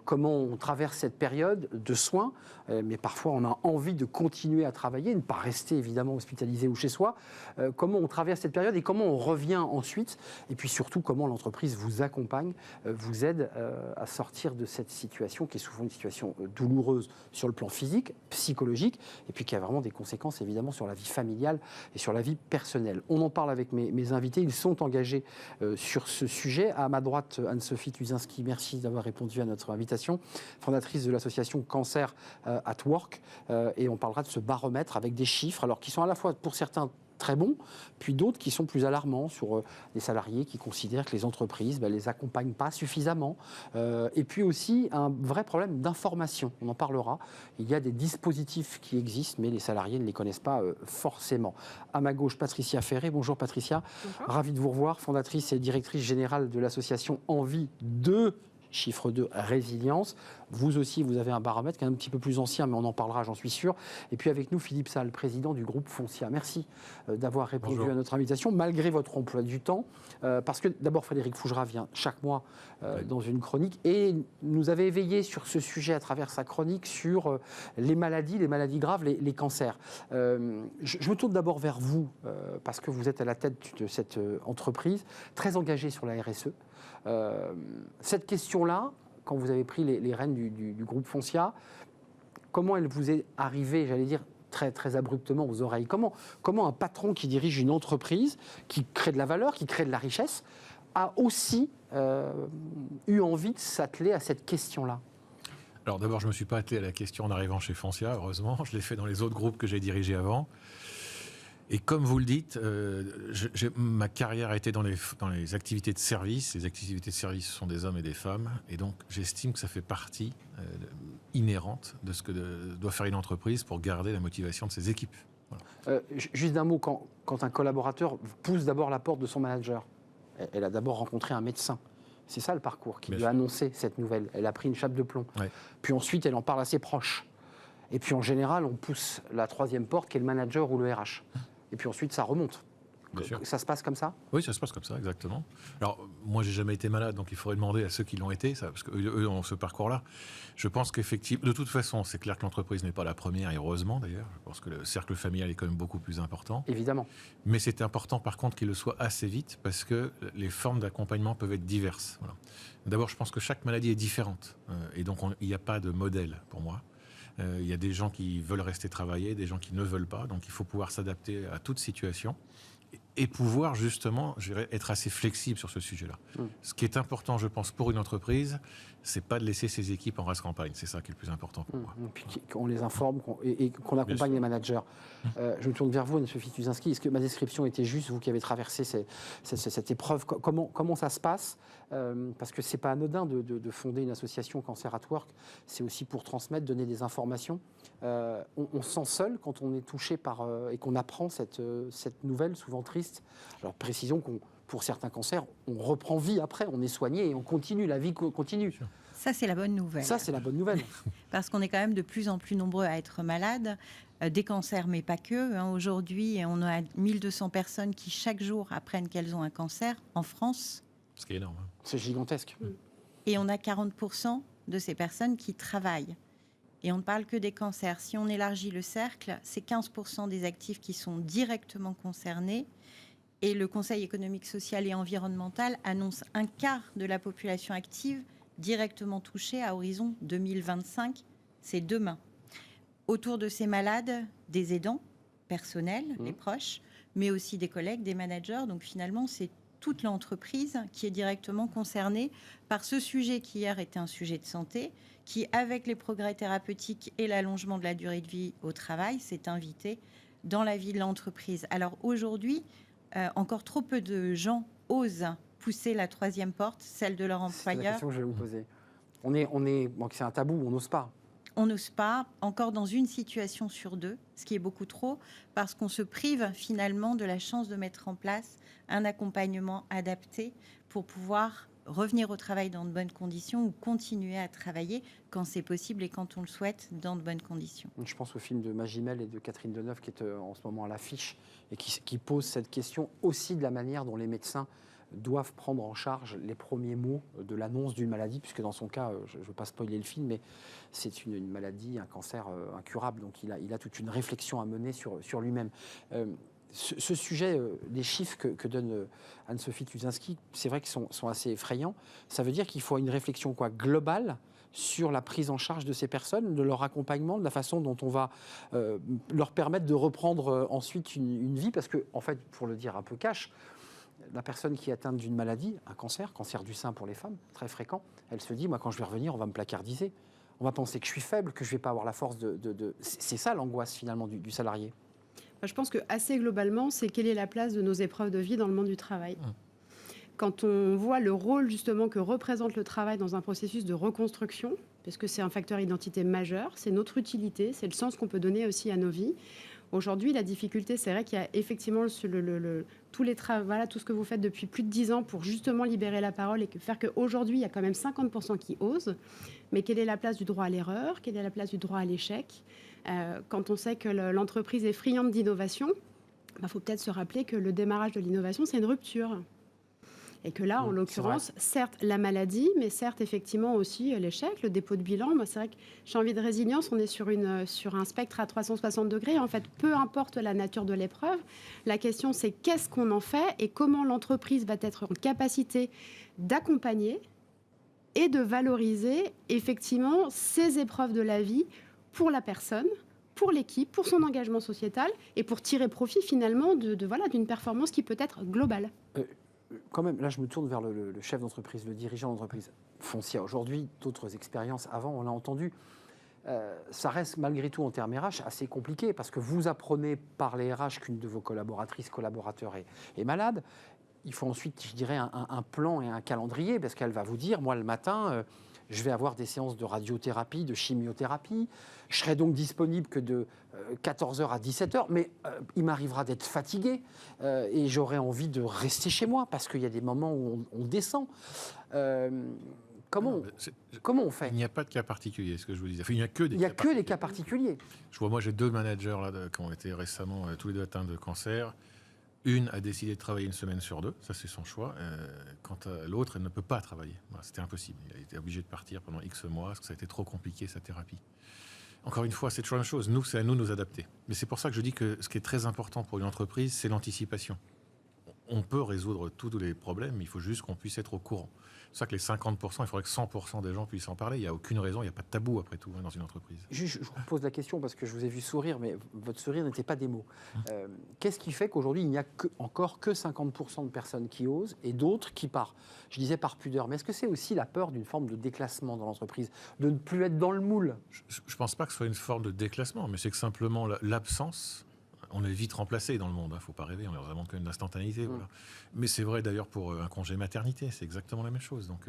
comment on traverse cette période de soins, mais parfois on a envie de continuer à travailler, ne pas rester évidemment hospitalisé ou chez soi. Comment on traverse cette période et comment on revient ensuite, et puis surtout comment l'entreprise vous accompagne, vous aide à sortir de cette situation qui est souvent une situation douloureuse sur le plan physique, psychologique, et puis qui a vraiment des conséquences évidemment sur la vie familiale et sur la vie personnelle. On en parle avec mes invités, ils sont engagés sur ce sujet. À ma droite, Anne-Sophie Tuzinski, merci d'avoir répondu à notre invitation, fondatrice de l'association Cancer at Work, et on parlera de ce baromètre avec des chiffres, alors qui sont à la fois pour certains très bons, puis d'autres qui sont plus alarmants sur les salariés qui considèrent que les entreprises les accompagnent pas suffisamment. Et puis aussi un vrai problème d'information, on en parlera. Il y a des dispositifs qui existent, mais les salariés ne les connaissent pas forcément. À ma gauche, Patricia Ferré. Bonjour Patricia. Bonjour. Ravie de vous revoir, fondatrice et directrice générale de l'association Envie 2. Chiffre 2, résilience. Vous aussi, vous avez un baromètre qui est un petit peu plus ancien, mais on en parlera, j'en suis sûr. Et puis avec nous, Philippe Salle, président du groupe Foncia. Merci d'avoir répondu Bonjour. À notre invitation, malgré votre emploi du temps. Parce que d'abord, Frédéric Fougera vient chaque mois dans une chronique et nous avait éveillé sur ce sujet à travers sa chronique sur les maladies graves, les cancers. Je me tourne d'abord vers vous, parce que vous êtes à la tête de cette entreprise, très engagée sur la RSE. Cette question-là, quand vous avez pris les rênes du groupe Foncia, comment elle vous est arrivée, j'allais dire, très, très abruptement aux oreilles? Comment un patron qui dirige une entreprise, qui crée de la valeur, qui crée de la richesse, a aussi eu envie de s'atteler à cette question-là? Alors d'abord, je ne me suis pas attelé à la question en arrivant chez Foncia, heureusement. Je l'ai fait dans les autres groupes que j'ai dirigés avant. Et comme vous le dites, ma carrière a été dans les activités de service. Les activités de service sont des hommes et des femmes. Et donc, j'estime que ça fait partie inhérente de ce que doit faire une entreprise pour garder la motivation de ses équipes. Voilà. Juste d'un mot, quand un collaborateur pousse d'abord la porte de son manager, elle a d'abord rencontré un médecin. C'est ça le parcours qui lui a annoncé cette nouvelle. Elle a pris une chape de plomb. Ouais. Puis ensuite, elle en parle à ses proches. Et puis en général, on pousse la troisième porte qui est le manager ou le RH. Et puis ensuite, ça remonte. Bien sûr. Ça se passe comme ça? Oui, ça se passe comme ça, exactement. Alors, moi, j'ai jamais été malade, donc il faudrait demander à ceux qui l'ont été, ça, parce qu'eux ont ce parcours-là. Je pense qu'effectivement, de toute façon, c'est clair que l'entreprise n'est pas la première, et heureusement d'ailleurs. Je pense que le cercle familial est quand même beaucoup plus important. Évidemment. Mais c'est important, par contre, qu'il le soit assez vite, parce que les formes d'accompagnement peuvent être diverses. Voilà. D'abord, je pense que chaque maladie est différente, et donc il n'y a pas de modèle pour moi. Il y a des gens qui veulent rester travailler, des gens qui ne veulent pas, donc il faut pouvoir s'adapter à toute situation. Et pouvoir justement, je dirais, être assez flexible sur ce sujet-là. Ce qui est important, je pense, pour une entreprise, c'est pas de laisser ses équipes en rase campagne. C'est ça qui est le plus important pour moi. Et puis qu'on les informe et qu'on accompagne les managers. Je me tourne vers vous, Anne-Sophie Tuzinski. Est-ce que ma description était juste, vous qui avez traversé cette épreuve? Comment ça se passe? Parce que c'est pas anodin de fonder une association Cancer at Work. C'est aussi pour transmettre, donner des informations. On se sent seul quand on est touché par et qu'on apprend cette nouvelle, souvent triste. Alors précisons qu'on, pour certains cancers, on reprend vie après, on est soigné et on continue, la vie continue. Ça, c'est la bonne nouvelle. Ça, c'est la bonne nouvelle. Parce qu'on est quand même de plus en plus nombreux à être malades, des cancers, mais pas que. Aujourd'hui, on a 1200 personnes qui, chaque jour, apprennent qu'elles ont un cancer en France. Ce qui est énorme. C'est gigantesque. Et on a 40% de ces personnes qui travaillent. Et on ne parle que des cancers. Si on élargit le cercle, c'est 15% des actifs qui sont directement concernés. Et le Conseil économique, social et environnemental annonce un quart de la population active directement touchée à horizon 2025. C'est demain. Autour de ces malades, des aidants personnels, les proches, mais aussi des collègues, des managers. Donc finalement, c'est toute l'entreprise qui est directement concernée par ce sujet qui hier était un sujet de santé, qui, avec les progrès thérapeutiques et l'allongement de la durée de vie au travail, s'est invité dans la vie de l'entreprise. Alors aujourd'hui, encore trop peu de gens osent pousser la troisième porte, celle de leur C'est la employeur. question que je vais vous poser. Bon, c'est un tabou, on n'ose pas. On n'ose pas, encore dans une situation sur deux, ce qui est beaucoup trop, parce qu'on se prive finalement de la chance de mettre en place un accompagnement adapté pour pouvoir revenir au travail dans de bonnes conditions ou continuer à travailler quand c'est possible et quand on le souhaite dans de bonnes conditions. Je pense au film de Magimel et de Catherine Deneuve qui est en ce moment à l'affiche et qui pose cette question aussi de la manière dont les médecins doivent prendre en charge les premiers mots de l'annonce d'une maladie, puisque dans son cas, je ne veux pas spoiler le film, mais c'est une maladie, un cancer incurable, donc il a toute une réflexion à mener sur lui-même. Ce sujet, les chiffres que donne Anne-Sophie Tuzinski, c'est vrai qu'ils sont assez effrayants. Ça veut dire qu'il faut une réflexion globale sur la prise en charge de ces personnes, de leur accompagnement, de la façon dont on va leur permettre de reprendre ensuite une vie, parce que, en fait, pour le dire un peu cash, la personne qui est atteinte d'une maladie, un cancer du sein pour les femmes, très fréquent, elle se dit, moi, quand je vais revenir, on va me placardiser. On va penser que je suis faible, que je ne vais pas avoir la force de... C'est ça l'angoisse, finalement, du salarié. Je pense que assez globalement, c'est quelle est la place de nos épreuves de vie dans le monde du travail. Quand on voit le rôle justement que représente le travail dans un processus de reconstruction, parce que c'est un facteur identité majeur, c'est notre utilité, c'est le sens qu'on peut donner aussi à nos vies. Aujourd'hui, la difficulté, c'est vrai qu'il y a effectivement tous les travaux, tout ce que vous faites depuis plus de 10 ans pour justement libérer la parole et faire qu'aujourd'hui, il y a quand même 50% qui osent. Mais quelle est la place du droit à l'erreur? Quelle est la place du droit à l'échec? Quand on sait que l'entreprise est friande d'innovation, faut peut-être se rappeler que le démarrage de l'innovation, c'est une rupture. Et que là, en l'occurrence, certes la maladie, mais certes effectivement aussi l'échec, le dépôt de bilan. Moi, c'est vrai que j'ai envie de résilience. On est sur un spectre à 360 degrés. En fait, peu importe la nature de l'épreuve, la question c'est qu'est-ce qu'on en fait et comment l'entreprise va être en capacité d'accompagner et de valoriser effectivement ces épreuves de la vie pour la personne, pour l'équipe, pour son engagement sociétal et pour tirer profit finalement d'une performance qui peut être globale. Quand même, là, je me tourne vers le chef d'entreprise, le dirigeant d'entreprise. Foncia, aujourd'hui, d'autres expériences avant, on l'a entendu. Ça reste malgré tout en termes RH assez compliqué parce que vous apprenez par les RH qu'une de vos collaborateurs est malade. Il faut ensuite, je dirais, un plan et un calendrier parce qu'elle va vous dire, moi, le matin, je vais avoir des séances de radiothérapie, de chimiothérapie. Je serai donc disponible que de 14h à 17h, mais il m'arrivera d'être fatigué et j'aurai envie de rester chez moi parce qu'il y a des moments où on descend. Comment on fait? Il n'y a pas de cas particulier, ce que je vous disais. Enfin, il n'y a que des cas particuliers. Je vois, moi, j'ai 2 managers là, qui ont été récemment tous les 2 atteints de cancer. Une a décidé de travailler une semaine sur 2, ça c'est son choix. Quant à l'autre, elle ne peut pas travailler. Voilà, c'était impossible. Il a été obligé de partir pendant X mois parce que ça a été trop compliqué, sa thérapie. Encore une fois, c'est toujours la même chose. Nous, c'est à nous de nous adapter. Mais c'est pour ça que je dis que ce qui est très important pour une entreprise, c'est l'anticipation. On peut résoudre tous les problèmes, mais il faut juste qu'on puisse être au courant. C'est pour ça que les 50%, il faudrait que 100% des gens puissent en parler. Il n'y a aucune raison, il n'y a pas de tabou après tout dans une entreprise. Je vous pose la question parce que je vous ai vu sourire, mais votre sourire n'était pas des mots. Qu'est-ce qui fait qu'aujourd'hui, il n'y a encore que 50% de personnes qui osent et d'autres qui partent? Je disais par pudeur, mais est-ce que c'est aussi la peur d'une forme de déclassement dans l'entreprise, de ne plus être dans le moule? Je ne pense pas que ce soit une forme de déclassement, mais c'est que simplement l'absence... On est vite remplacé dans le monde, il ne faut pas rêver, on est vraiment quand même d'instantanéité. Voilà. Mais c'est vrai d'ailleurs pour un congé maternité, c'est exactement la même chose. Donc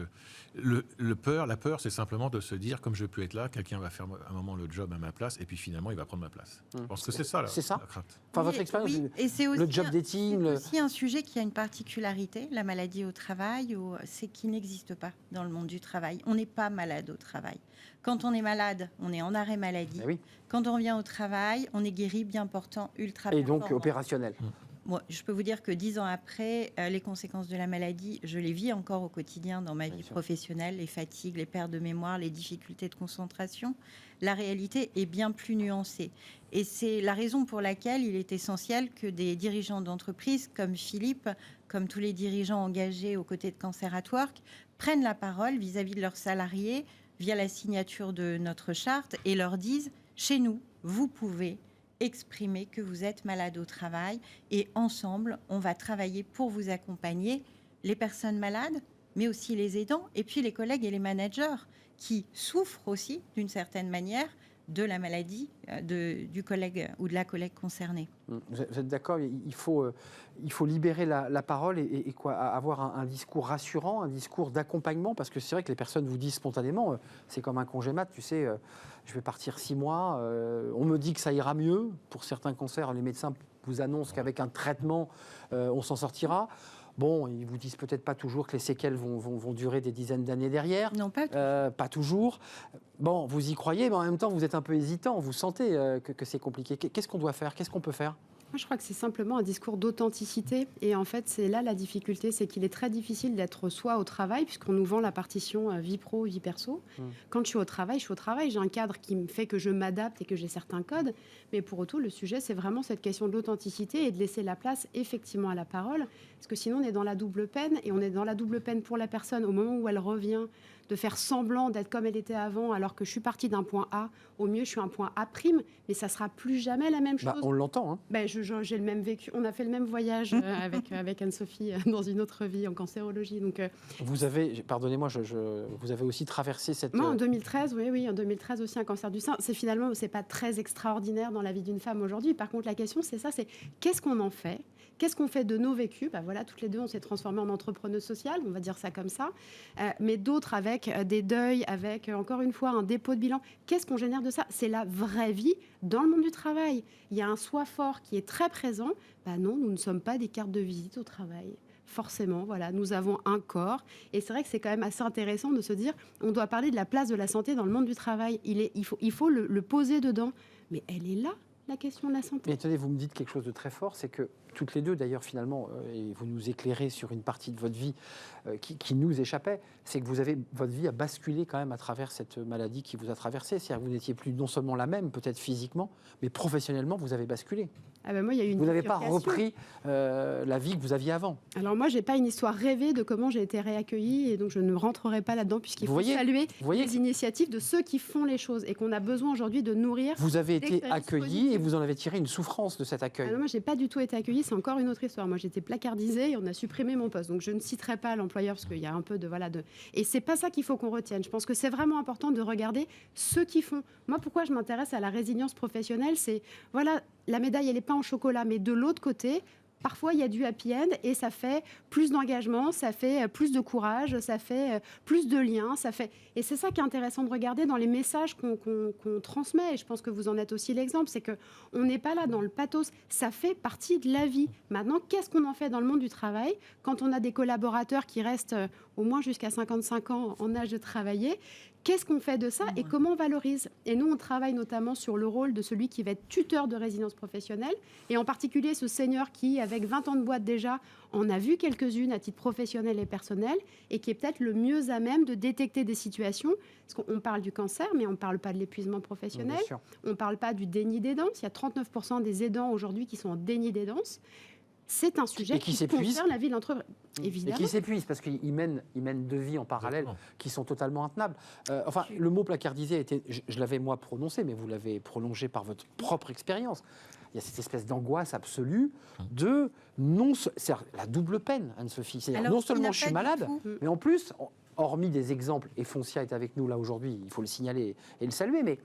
la peur, c'est simplement de se dire, comme je ne vais plus être là, quelqu'un va faire à un moment le job à ma place, et puis finalement, il va prendre ma place. Je pense que c'est ça, la crainte. Enfin, votre expérience, et c'est aussi le job dating... C'est aussi un sujet qui a une particularité, la maladie au travail, c'est qu'il n'existe pas dans le monde du travail. On n'est pas malade au travail. Quand on est malade, on est en arrêt maladie. Oui. Quand on revient au travail, on est guéri, bien portant, ultra Et performant. donc opérationnel. Moi, je peux vous dire que 10 ans après, les conséquences de la maladie, je les vis encore au quotidien dans ma vie professionnelle, les fatigues, les pertes de mémoire, les difficultés de concentration. La réalité est bien plus nuancée. Et c'est la raison pour laquelle il est essentiel que des dirigeants d'entreprise comme Philippe, comme tous les dirigeants engagés aux côtés de Cancer at Work, prennent la parole vis-à-vis de leurs salariés via la signature de notre charte et leur disent « Chez nous, vous pouvez exprimer que vous êtes malade au travail et ensemble, on va travailler pour vous accompagner, les personnes malades, mais aussi les aidants et puis les collègues et les managers qui souffrent aussi d'une certaine manière de la maladie du collègue ou de la collègue concernée. Vous êtes d'accord, il faut libérer la parole et avoir un discours rassurant, un discours d'accompagnement, parce que c'est vrai que les personnes vous disent spontanément, c'est comme un congé mat, tu sais, je vais partir 6 mois, on me dit que ça ira mieux. Pour certains cancers, les médecins vous annoncent qu'avec un traitement, on s'en sortira. Bon, ils vous disent peut-être pas toujours que les séquelles vont durer des dizaines d'années derrière. Non, pas pas toujours. Bon, vous y croyez, mais en même temps, vous êtes un peu hésitant. Vous sentez que c'est compliqué. Qu'est-ce qu'on doit faire? Qu'est-ce qu'on peut faire? Moi, je crois que c'est simplement un discours d'authenticité. Et en fait, c'est là la difficulté, c'est qu'il est très difficile d'être soi au travail, puisqu'on nous vend la partition vie pro, vie perso. Quand je suis au travail, j'ai un cadre qui me fait que je m'adapte et que j'ai certains codes. Mais pour autant, le sujet, c'est vraiment cette question de l'authenticité et de laisser la place effectivement à la parole. Parce que sinon, on est dans la double peine. Et on est dans la double peine pour la personne au moment où elle revient, de faire semblant d'être comme elle était avant, alors que je suis partie d'un point A. Au mieux, je suis un point A', mais ça ne sera plus jamais la même chose. On l'entend. Hein. J'ai le même vécu. On a fait le même voyage avec Anne-Sophie dans une autre vie en cancérologie. Donc, vous avez, pardonnez-moi, vous avez aussi traversé cette... Moi, en 2013, oui, en 2013 aussi, un cancer du sein. C'est pas très extraordinaire dans la vie d'une femme aujourd'hui. Par contre, la question, c'est ça, c'est qu'est-ce qu'on en fait? Qu'est-ce qu'on fait de nos vécus? Voilà, toutes les deux, on s'est transformées en entrepreneuses sociales, on va dire ça comme ça. Mais d'autres avec des deuils, avec, encore une fois, un dépôt de bilan. Qu'est-ce qu'on génère de ça? C'est la vraie vie dans le monde du travail. Il y a un soi fort qui est très présent. Non, nous ne sommes pas des cartes de visite au travail. Forcément, voilà, nous avons un corps. Et c'est vrai que c'est quand même assez intéressant de se dire, on doit parler de la place de la santé dans le monde du travail. Il faut le poser dedans. Mais elle est là, la question de la santé. Mais attendez, vous me dites quelque chose de très fort, c'est que toutes les deux, d'ailleurs, finalement, et vous nous éclairez sur une partie de votre vie qui nous échappait, c'est que votre vie a basculé quand même à travers cette maladie qui vous a traversé. C'est-à-dire que vous n'étiez plus non seulement la même, peut-être physiquement, mais professionnellement, vous avez basculé. Moi, il y a eu une vous n'avez pas repris la vie que vous aviez avant. Alors moi, j'ai pas une histoire rêvée de comment j'ai été réaccueillie, et donc je ne rentrerai pas là-dedans, puisqu'il faut saluer les initiatives de ceux qui font les choses et qu'on a besoin aujourd'hui de nourrir. Vous avez été accueillie et vous en avez tiré une souffrance de cet accueil. Alors moi, j'ai pas du tout été accueillie, c'est encore une autre histoire. Moi, j'étais placardisée et on a supprimé mon poste. Donc je ne citerai pas l'employeur parce qu'il y a un peu de Et c'est pas ça qu'il faut qu'on retienne. Je pense que c'est vraiment important de regarder ceux qui font. Moi, pourquoi je m'intéresse à la résilience professionnelle, c'est la médaille, elle n'est pas en chocolat, mais de l'autre côté, parfois, il y a du happy end et ça fait plus d'engagement, ça fait plus de courage, ça fait plus de liens. Et c'est ça qui est intéressant de regarder dans les messages qu'on transmet. Et je pense que vous en êtes aussi l'exemple, c'est qu'on n'est pas là dans le pathos. Ça fait partie de la vie. Maintenant, qu'est-ce qu'on en fait dans le monde du travail quand on a des collaborateurs qui restent au moins jusqu'à 55 ans en âge de travailler? Qu'est-ce qu'on fait de ça et comment on valorise? Et nous, on travaille notamment sur le rôle de celui qui va être tuteur de résidence professionnelle, et en particulier ce senior qui, avec 20 ans de boîte déjà, en a vu quelques-unes à titre professionnel et personnel, et qui est peut-être le mieux à même de détecter des situations. Parce qu'on parle du cancer, mais on ne parle pas de l'épuisement professionnel, on ne parle pas du déni d'aidance. Il y a 39% des aidants aujourd'hui qui sont en déni d'aidance. C'est un sujet qui concerne la vie de l'entreprise. Évidemment. Et qui s'épuise parce qu'ils mènent deux vies en parallèle qui sont totalement intenables. Le mot placardisé a été, je l'avais moi prononcé, mais vous l'avez prolongé par votre propre expérience. Il y a cette espèce d'angoisse absolue de c'est la double peine, Anne-Sophie. C'est-à-dire non seulement je suis malade, mais en plus, hormis des exemples, et Foncia est avec nous là aujourd'hui, il faut le signaler et le saluer, mais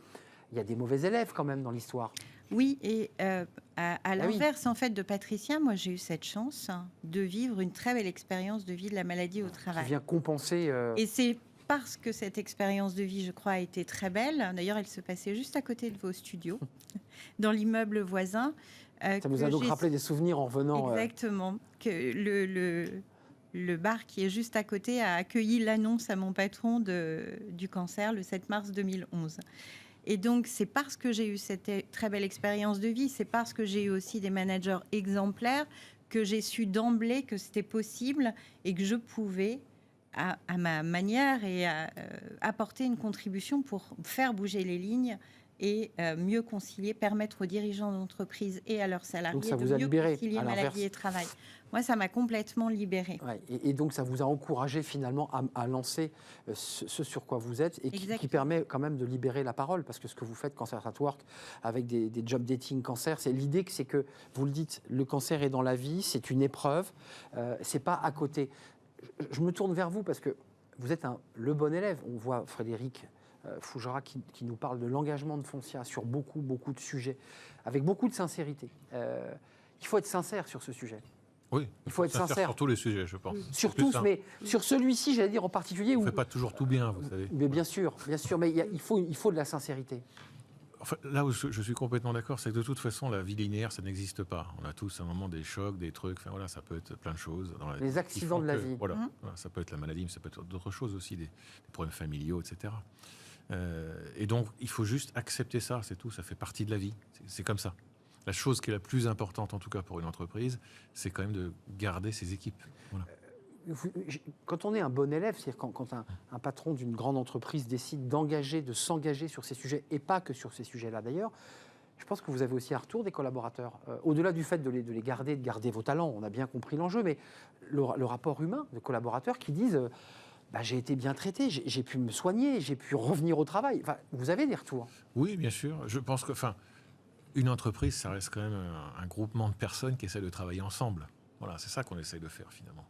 il y a des mauvais élèves quand même dans l'histoire. Oui, et à l'inverse en fait de Patricia, moi j'ai eu cette chance de vivre une très belle expérience de vie de la maladie au travail. Qui vient compenser. Et c'est parce que cette expérience de vie, je crois, a été très belle. D'ailleurs, elle se passait juste à côté de vos studios, dans l'immeuble voisin. Ça vous a donc rappelé des souvenirs en revenant. Exactement. Que le bar qui est juste à côté a accueilli l'annonce à mon patron du cancer le 7 mars 2011. Et donc, c'est parce que j'ai eu cette très belle expérience de vie, c'est parce que j'ai eu aussi des managers exemplaires que j'ai su d'emblée que c'était possible et que je pouvais, à ma manière, apporter une contribution pour faire bouger les lignes et mieux concilier, permettre aux dirigeants d'entreprise et à leurs salariés donc ça de vous a mieux libéré, concilier maladie et travail. Moi, ça m'a complètement libérée. Ouais, et donc, ça vous a encouragé finalement à lancer ce sur quoi vous êtes et qui permet quand même de libérer la parole. Parce que ce que vous faites, Cancer at Work, avec des job dating cancer, c'est l'idée que c'est que, vous le dites, le cancer est dans la vie, c'est une épreuve, c'est pas à côté. Je me tourne vers vous parce que vous êtes le bon élève. On voit Frédéric Fougera qui nous parle de l'engagement de Foncia sur beaucoup de sujets, avec beaucoup de sincérité. Il faut être sincère sur ce sujet. Oui, il faut être sincère sur tous les sujets, je pense. Sur tous, mais sur celui-ci, j'allais dire en particulier. On ne fait pas toujours tout bien, vous savez. Mais bien sûr, mais il faut de la sincérité. Enfin, là où je suis complètement d'accord, c'est que de toute façon, la vie linéaire, ça n'existe pas. On a tous à un moment des chocs, des trucs, enfin, voilà, ça peut être plein de choses. Les accidents de la vie. Voilà, ça peut être la maladie, mais ça peut être d'autres choses aussi, des problèmes familiaux, etc. Et donc, il faut juste accepter ça, c'est tout, ça fait partie de la vie, c'est comme ça. La chose qui est la plus importante, en tout cas pour une entreprise, c'est quand même de garder ses équipes. Voilà. Quand on est un bon élève, c'est-à-dire quand un patron d'une grande entreprise décide de s'engager sur ces sujets, et pas que sur ces sujets-là d'ailleurs, je pense que vous avez aussi un retour des collaborateurs. Au-delà du fait de les garder, de garder vos talents, on a bien compris l'enjeu, mais le rapport humain des collaborateurs qui disent j'ai été bien traité, j'ai pu me soigner, j'ai pu revenir au travail. Enfin, vous avez des retours? Oui, bien sûr. Je pense que... Une entreprise, ça reste quand même un groupement de personnes qui essaient de travailler ensemble. Voilà, c'est ça qu'on essaye de faire finalement.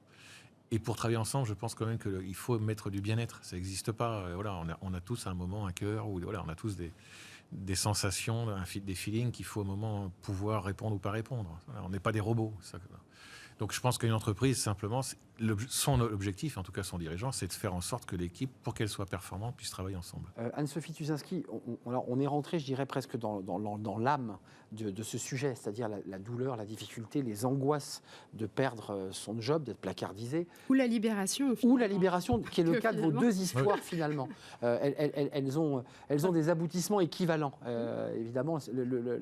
Et pour travailler ensemble, je pense quand même qu'il faut mettre du bien-être. Ça n'existe pas. Voilà, on a tous un moment, un cœur, où voilà, on a tous des sensations, des feelings qu'il faut au moment pouvoir répondre ou pas répondre. Voilà, on n'est pas des robots. Ça. Donc je pense qu'une entreprise, simplement, son objectif, en tout cas son dirigeant, c'est de faire en sorte que l'équipe, pour qu'elle soit performante, puisse travailler ensemble. Anne-Sophie Tuzinski, on est rentré, je dirais, presque dans l'âme de ce sujet, c'est-à-dire la douleur, la difficulté, les angoisses de perdre son job, d'être placardisé. Ou la libération. Ou la libération, qui est le cas de vos deux histoires, finalement. Elles ont des aboutissements équivalents. Évidemment,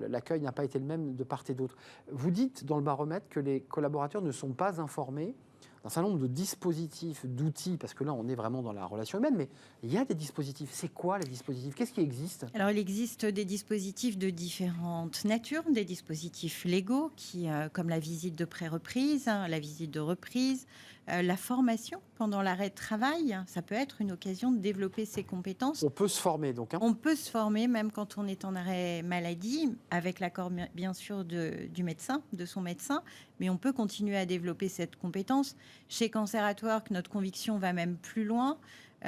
l'accueil n'a pas été le même de part et d'autre. Vous dites dans le baromètre que les collaborateurs ne sont pas informés d'un certain nombre de dispositifs, d'outils, parce que là, on est vraiment dans la relation humaine, mais il y a des dispositifs. C'est quoi les dispositifs? Qu'est-ce qui existe? Alors, il existe des dispositifs de différentes natures, des dispositifs légaux, comme la visite de pré-reprise, la visite de reprise, la formation pendant l'arrêt de travail. Ça peut être une occasion de développer ses compétences. On peut se former, donc. On peut se former, même quand on est en arrêt maladie, avec l'accord, bien sûr, du médecin, de son médecin, mais on peut continuer à développer cette compétence. Chez Cancer at Work, notre conviction va même plus loin.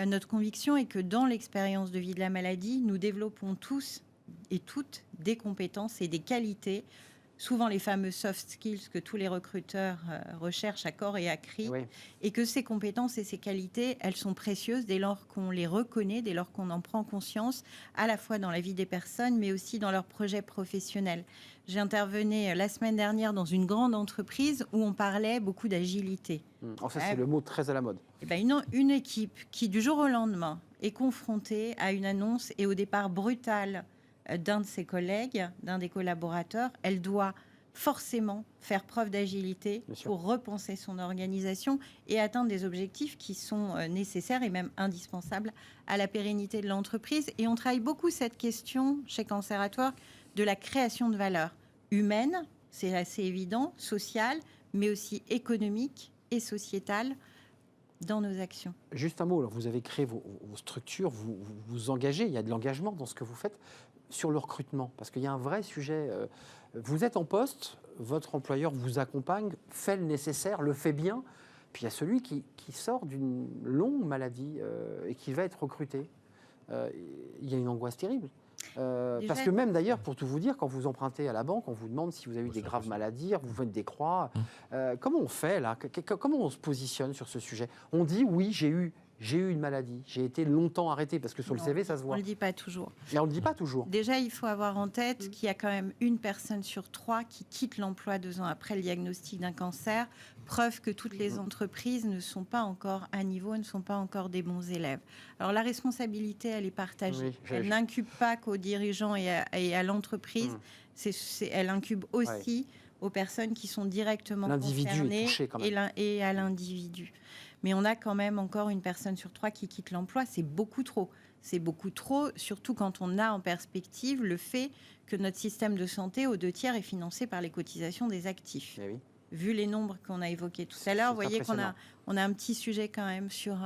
Notre conviction est que dans l'expérience de vie de la maladie, nous développons tous et toutes des compétences et des qualités, souvent les fameux soft skills que tous les recruteurs recherchent à corps et à cri, oui. Et que ces compétences et ces qualités, elles sont précieuses dès lors qu'on les reconnaît, dès lors qu'on en prend conscience, à la fois dans la vie des personnes, mais aussi dans leurs projets professionnels. J'ai intervenu la semaine dernière dans une grande entreprise où on parlait beaucoup d'agilité. Ça, c'est le mot très à la mode. Et une équipe qui, du jour au lendemain, est confrontée à une annonce et au départ brutal d'un de ses collègues, d'un des collaborateurs, elle doit forcément faire preuve d'agilité pour repenser son organisation et atteindre des objectifs qui sont nécessaires et même indispensables à la pérennité de l'entreprise. Et on travaille beaucoup cette question chez Cancer at Work de la création de valeur humaine, c'est assez évident, sociale, mais aussi économique et sociétale dans nos actions. Juste un mot, alors vous avez créé vos structures, vous vous engagez, il y a de l'engagement dans ce que vous faites sur le recrutement, parce qu'il y a un vrai sujet. Vous êtes en poste, votre employeur vous accompagne, fait le nécessaire, le fait bien, puis il y a celui qui sort d'une longue maladie et qui va être recruté. Il y a une angoisse terrible. Parce que même d'ailleurs, pour tout vous dire, quand vous empruntez à la banque, on vous demande si vous avez eu des graves maladies, vous faites des croix. Comment on fait là? Comment on se positionne sur ce sujet? On dit oui, j'ai eu une maladie, j'ai été longtemps arrêté, parce que sur le CV, ça se voit. On ne le dit pas toujours. Mais on ne le dit pas toujours. Déjà, il faut avoir en tête qu'il y a quand même une personne sur 3 qui quitte l'emploi 2 ans après le diagnostic d'un cancer. Preuve que toutes les entreprises ne sont pas encore à niveau, ne sont pas encore des bons élèves. Alors la responsabilité, elle est partagée. Oui, elle n'incube pas qu'aux dirigeants et à l'entreprise. Elle incube aussi aux personnes qui sont directement concernées touché, quand même. et à l'individu. Mais on a quand même encore une personne sur 3 qui quitte l'emploi. C'est beaucoup trop. C'est beaucoup trop, surtout quand on a en perspective le fait que notre système de santé, aux 2/3, est financé par les cotisations des actifs. Eh oui. Vu les nombres qu'on a évoqués tout à l'heure, vous voyez qu'on a un petit sujet quand même sur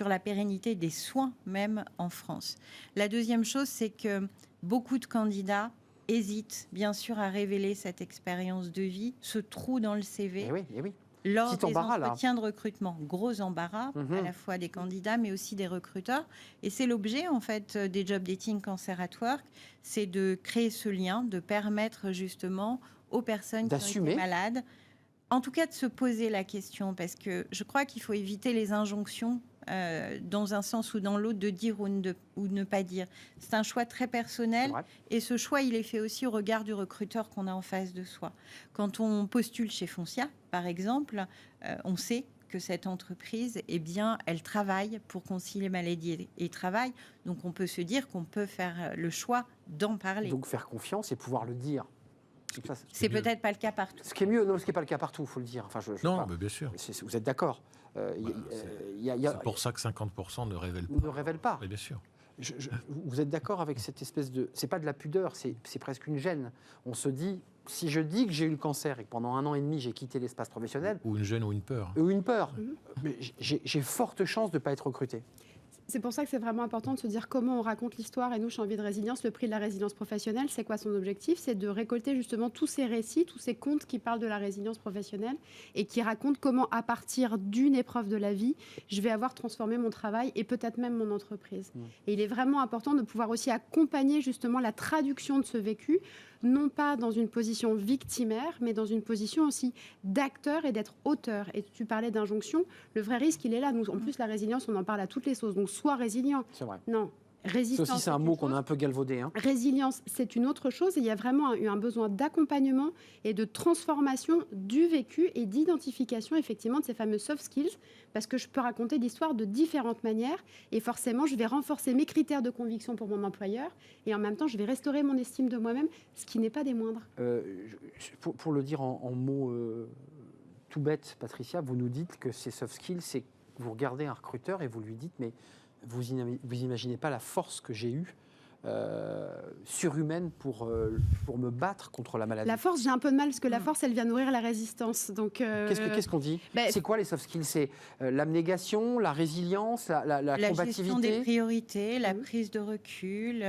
la pérennité des soins, même en France. La deuxième chose, c'est que beaucoup de candidats hésitent, bien sûr, à révéler cette expérience de vie, ce trou dans le CV. Eh oui, eh oui. Lors Petit des embarras, entretiens de recrutement, gros embarras à la fois des candidats mais aussi des recruteurs. Et c'est l'objet en fait des job dating Cancer at Work, c'est de créer ce lien, de permettre justement aux personnes qui ont été malades, en tout cas de se poser la question, parce que je crois qu'il faut éviter les injonctions dans un sens ou dans l'autre de dire ou ne pas dire. C'est un choix très personnel et ce choix, il est fait aussi au regard du recruteur qu'on a en face de soi. Quand on postule chez Foncia, par exemple, on sait que cette entreprise, eh bien, elle travaille pour concilier maladie et travail. Donc, on peut se dire qu'on peut faire le choix d'en parler. Donc, faire confiance et pouvoir le dire. C'est peut-être pas le cas partout. Ce qui est mieux, non, ce qui n'est pas le cas partout, il faut le dire. Enfin, non, mais bien sûr. Vous êtes d'accord. C'est pour ça que 50% ne révèlent pas. Ne révèlent pas. Mais bien sûr. Vous êtes d'accord avec cette espèce de... C'est pas de la pudeur, c'est presque une gêne. On se dit, si je dis que j'ai eu le cancer et que pendant 1 an et demi, j'ai quitté l'espace professionnel... Ou une gêne ou une peur. Ou une peur. Mais j'ai forte chance de ne pas être recruté. C'est pour ça que c'est vraiment important de se dire comment on raconte l'histoire. Et nous, chez Envie de Résilience, le prix de la résilience professionnelle, c'est quoi son objectif? C'est de récolter justement tous ces récits, tous ces contes qui parlent de la résilience professionnelle et qui racontent comment, à partir d'une épreuve de la vie, je vais avoir transformé mon travail et peut-être même mon entreprise. Et il est vraiment important de pouvoir aussi accompagner justement la traduction de ce vécu, non pas dans une position victimaire, mais dans une position aussi d'acteur et d'être auteur. Et tu parlais d'injonction, le vrai risque, il est là. Nous, en plus, la résilience, on en parle à toutes les sauces. Donc, sois résilient. C'est vrai. Non. Résistance, ça aussi, c'est un mot qu'on a un peu galvaudé. Résilience, c'est une autre chose. Et il y a vraiment eu un besoin d'accompagnement et de transformation du vécu et d'identification, effectivement, de ces fameux soft skills, parce que je peux raconter l'histoire de différentes manières. Et forcément, je vais renforcer mes critères de conviction pour mon employeur. Et en même temps, je vais restaurer mon estime de moi-même, ce qui n'est pas des moindres. Pour le dire en mots tout bêtes, Patricia, vous nous dites que ces soft skills, c'est que vous regardez un recruteur et vous lui dites, mais vous imaginez pas la force que j'ai eue surhumaine pour me battre contre la maladie. La force, j'ai un peu de mal parce que la force, elle vient nourrir la résistance. Donc, qu'est-ce qu'on dit? C'est quoi les soft skills? C'est l'abnégation, la résilience, la combativité, gestion des priorités, la prise de recul,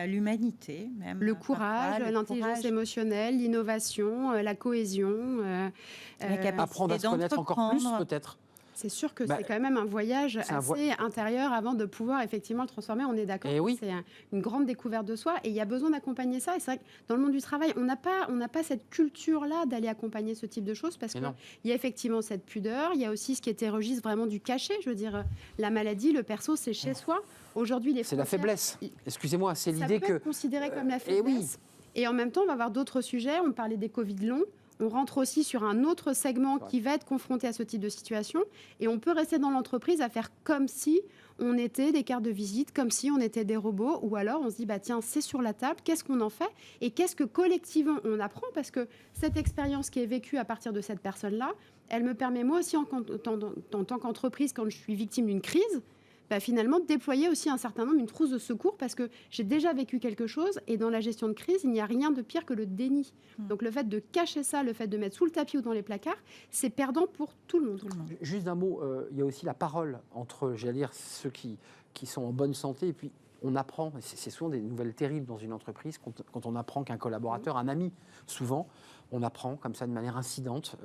l'humanité, même le courage, l'intelligence émotionnelle, l'innovation, la cohésion, la capacité apprendre à se connaître encore plus, peut-être. C'est sûr que c'est quand même un voyage assez intérieur avant de pouvoir effectivement le transformer. On est d'accord. C'est une grande découverte de soi et il y a besoin d'accompagner ça. Et c'est vrai que dans le monde du travail, on n'a pas cette culture-là d'aller accompagner ce type de choses parce qu'il y a effectivement cette pudeur. Il y a aussi ce qui était registre vraiment du cachet. Je veux dire, la maladie, le perso, c'est chez soi. Aujourd'hui, c'est la faiblesse. Excusez-moi, c'est l'idée que... Ça peut être considéré comme la faiblesse. Et en même temps, on va avoir d'autres sujets. On parlait des Covid longs. on rentre aussi sur un autre segment qui va être confronté à ce type de situation. Et on peut rester dans l'entreprise à faire comme si on était des cartes de visite, comme si on était des robots. Ou alors on se dit, bah, tiens, c'est sur la table, qu'est-ce qu'on en fait? Et qu'est-ce que collectivement on apprend? Parce que cette expérience qui est vécue à partir de cette personne-là, elle me permet moi aussi en tant qu'entreprise, quand je suis victime d'une crise, bah, finalement, de déployer aussi un certain nombre, une trousse de secours, parce que j'ai déjà vécu quelque chose, et dans la gestion de crise, il n'y a rien de pire que le déni. Donc le fait de cacher ça, le fait de mettre sous le tapis ou dans les placards, c'est perdant pour tout le monde. Juste un mot, il y a aussi la parole entre, j'allais dire, ceux qui sont en bonne santé, et puis on apprend, et c'est souvent des nouvelles terribles dans une entreprise, quand on apprend qu'un collaborateur, un ami, souvent, on apprend comme ça de manière incidente,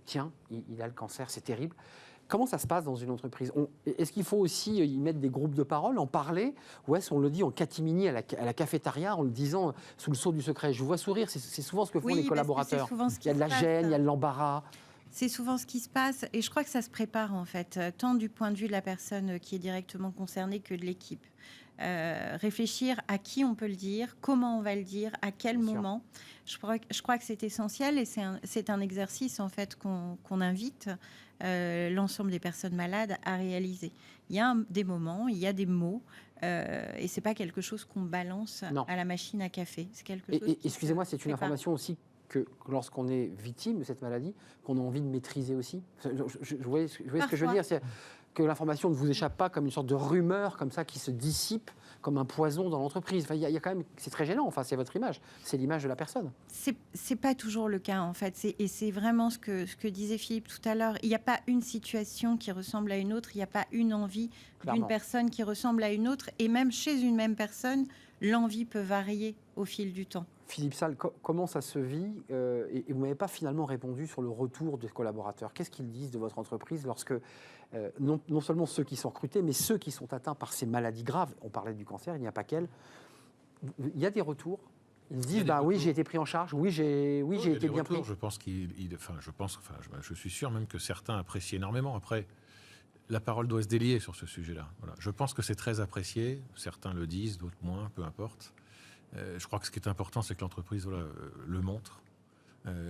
tiens, il a le cancer, c'est terrible. Comment ça se passe dans une entreprise? Est-ce qu'il faut aussi y mettre des groupes de parole, en parler? Ou est-ce qu'on le dit en catimini à la cafétéria en le disant sous le sceau du secret? Je vous vois sourire, c'est souvent ce que font les collaborateurs. Il y a de la gêne, il y a de l'embarras. C'est souvent ce qui se passe et je crois que ça se prépare en fait, tant du point de vue de la personne qui est directement concernée que de l'équipe. Réfléchir à qui on peut le dire, comment on va le dire, à quel moment. Je crois que c'est essentiel et c'est un exercice en fait qu'on invite l'ensemble des personnes malades à réaliser. Il y a des moments, il y a des mots et c'est pas quelque chose qu'on balance à la machine à café. C'est quelque chose. Excusez-moi, c'est une information aussi que lorsqu'on est victime de cette maladie, qu'on a envie de maîtriser aussi. Vous voyez ce que je veux dire, c'est que l'information ne vous échappe pas comme une sorte de rumeur comme ça qui se dissipe comme un poison dans l'entreprise. Enfin, il y a quand même, c'est très gênant. Enfin, c'est votre image, c'est l'image de la personne. C'est pas toujours le cas en fait. Et c'est vraiment ce que disait Philippe tout à l'heure. Il n'y a pas une situation qui ressemble à une autre. Il n'y a pas une envie d'une personne qui ressemble à une autre. Et même chez une même personne, l'envie peut varier au fil du temps. Philippe Salle, comment ça se vit et vous n'avez pas finalement répondu sur le retour des collaborateurs. Qu'est-ce qu'ils disent de votre entreprise lorsque, non seulement ceux qui sont recrutés, mais ceux qui sont atteints par ces maladies graves, on parlait du cancer, il n'y a pas qu'elles, il y a des retours? Ils disent, oui, j'ai été pris en charge, oui, j'ai été bien pris. Je pense je suis sûr même que certains apprécient énormément. Après, la parole doit se délier sur ce sujet-là. Voilà. Je pense que c'est très apprécié. Certains le disent, d'autres moins, peu importe. Je crois que ce qui est important, c'est que l'entreprise le montre.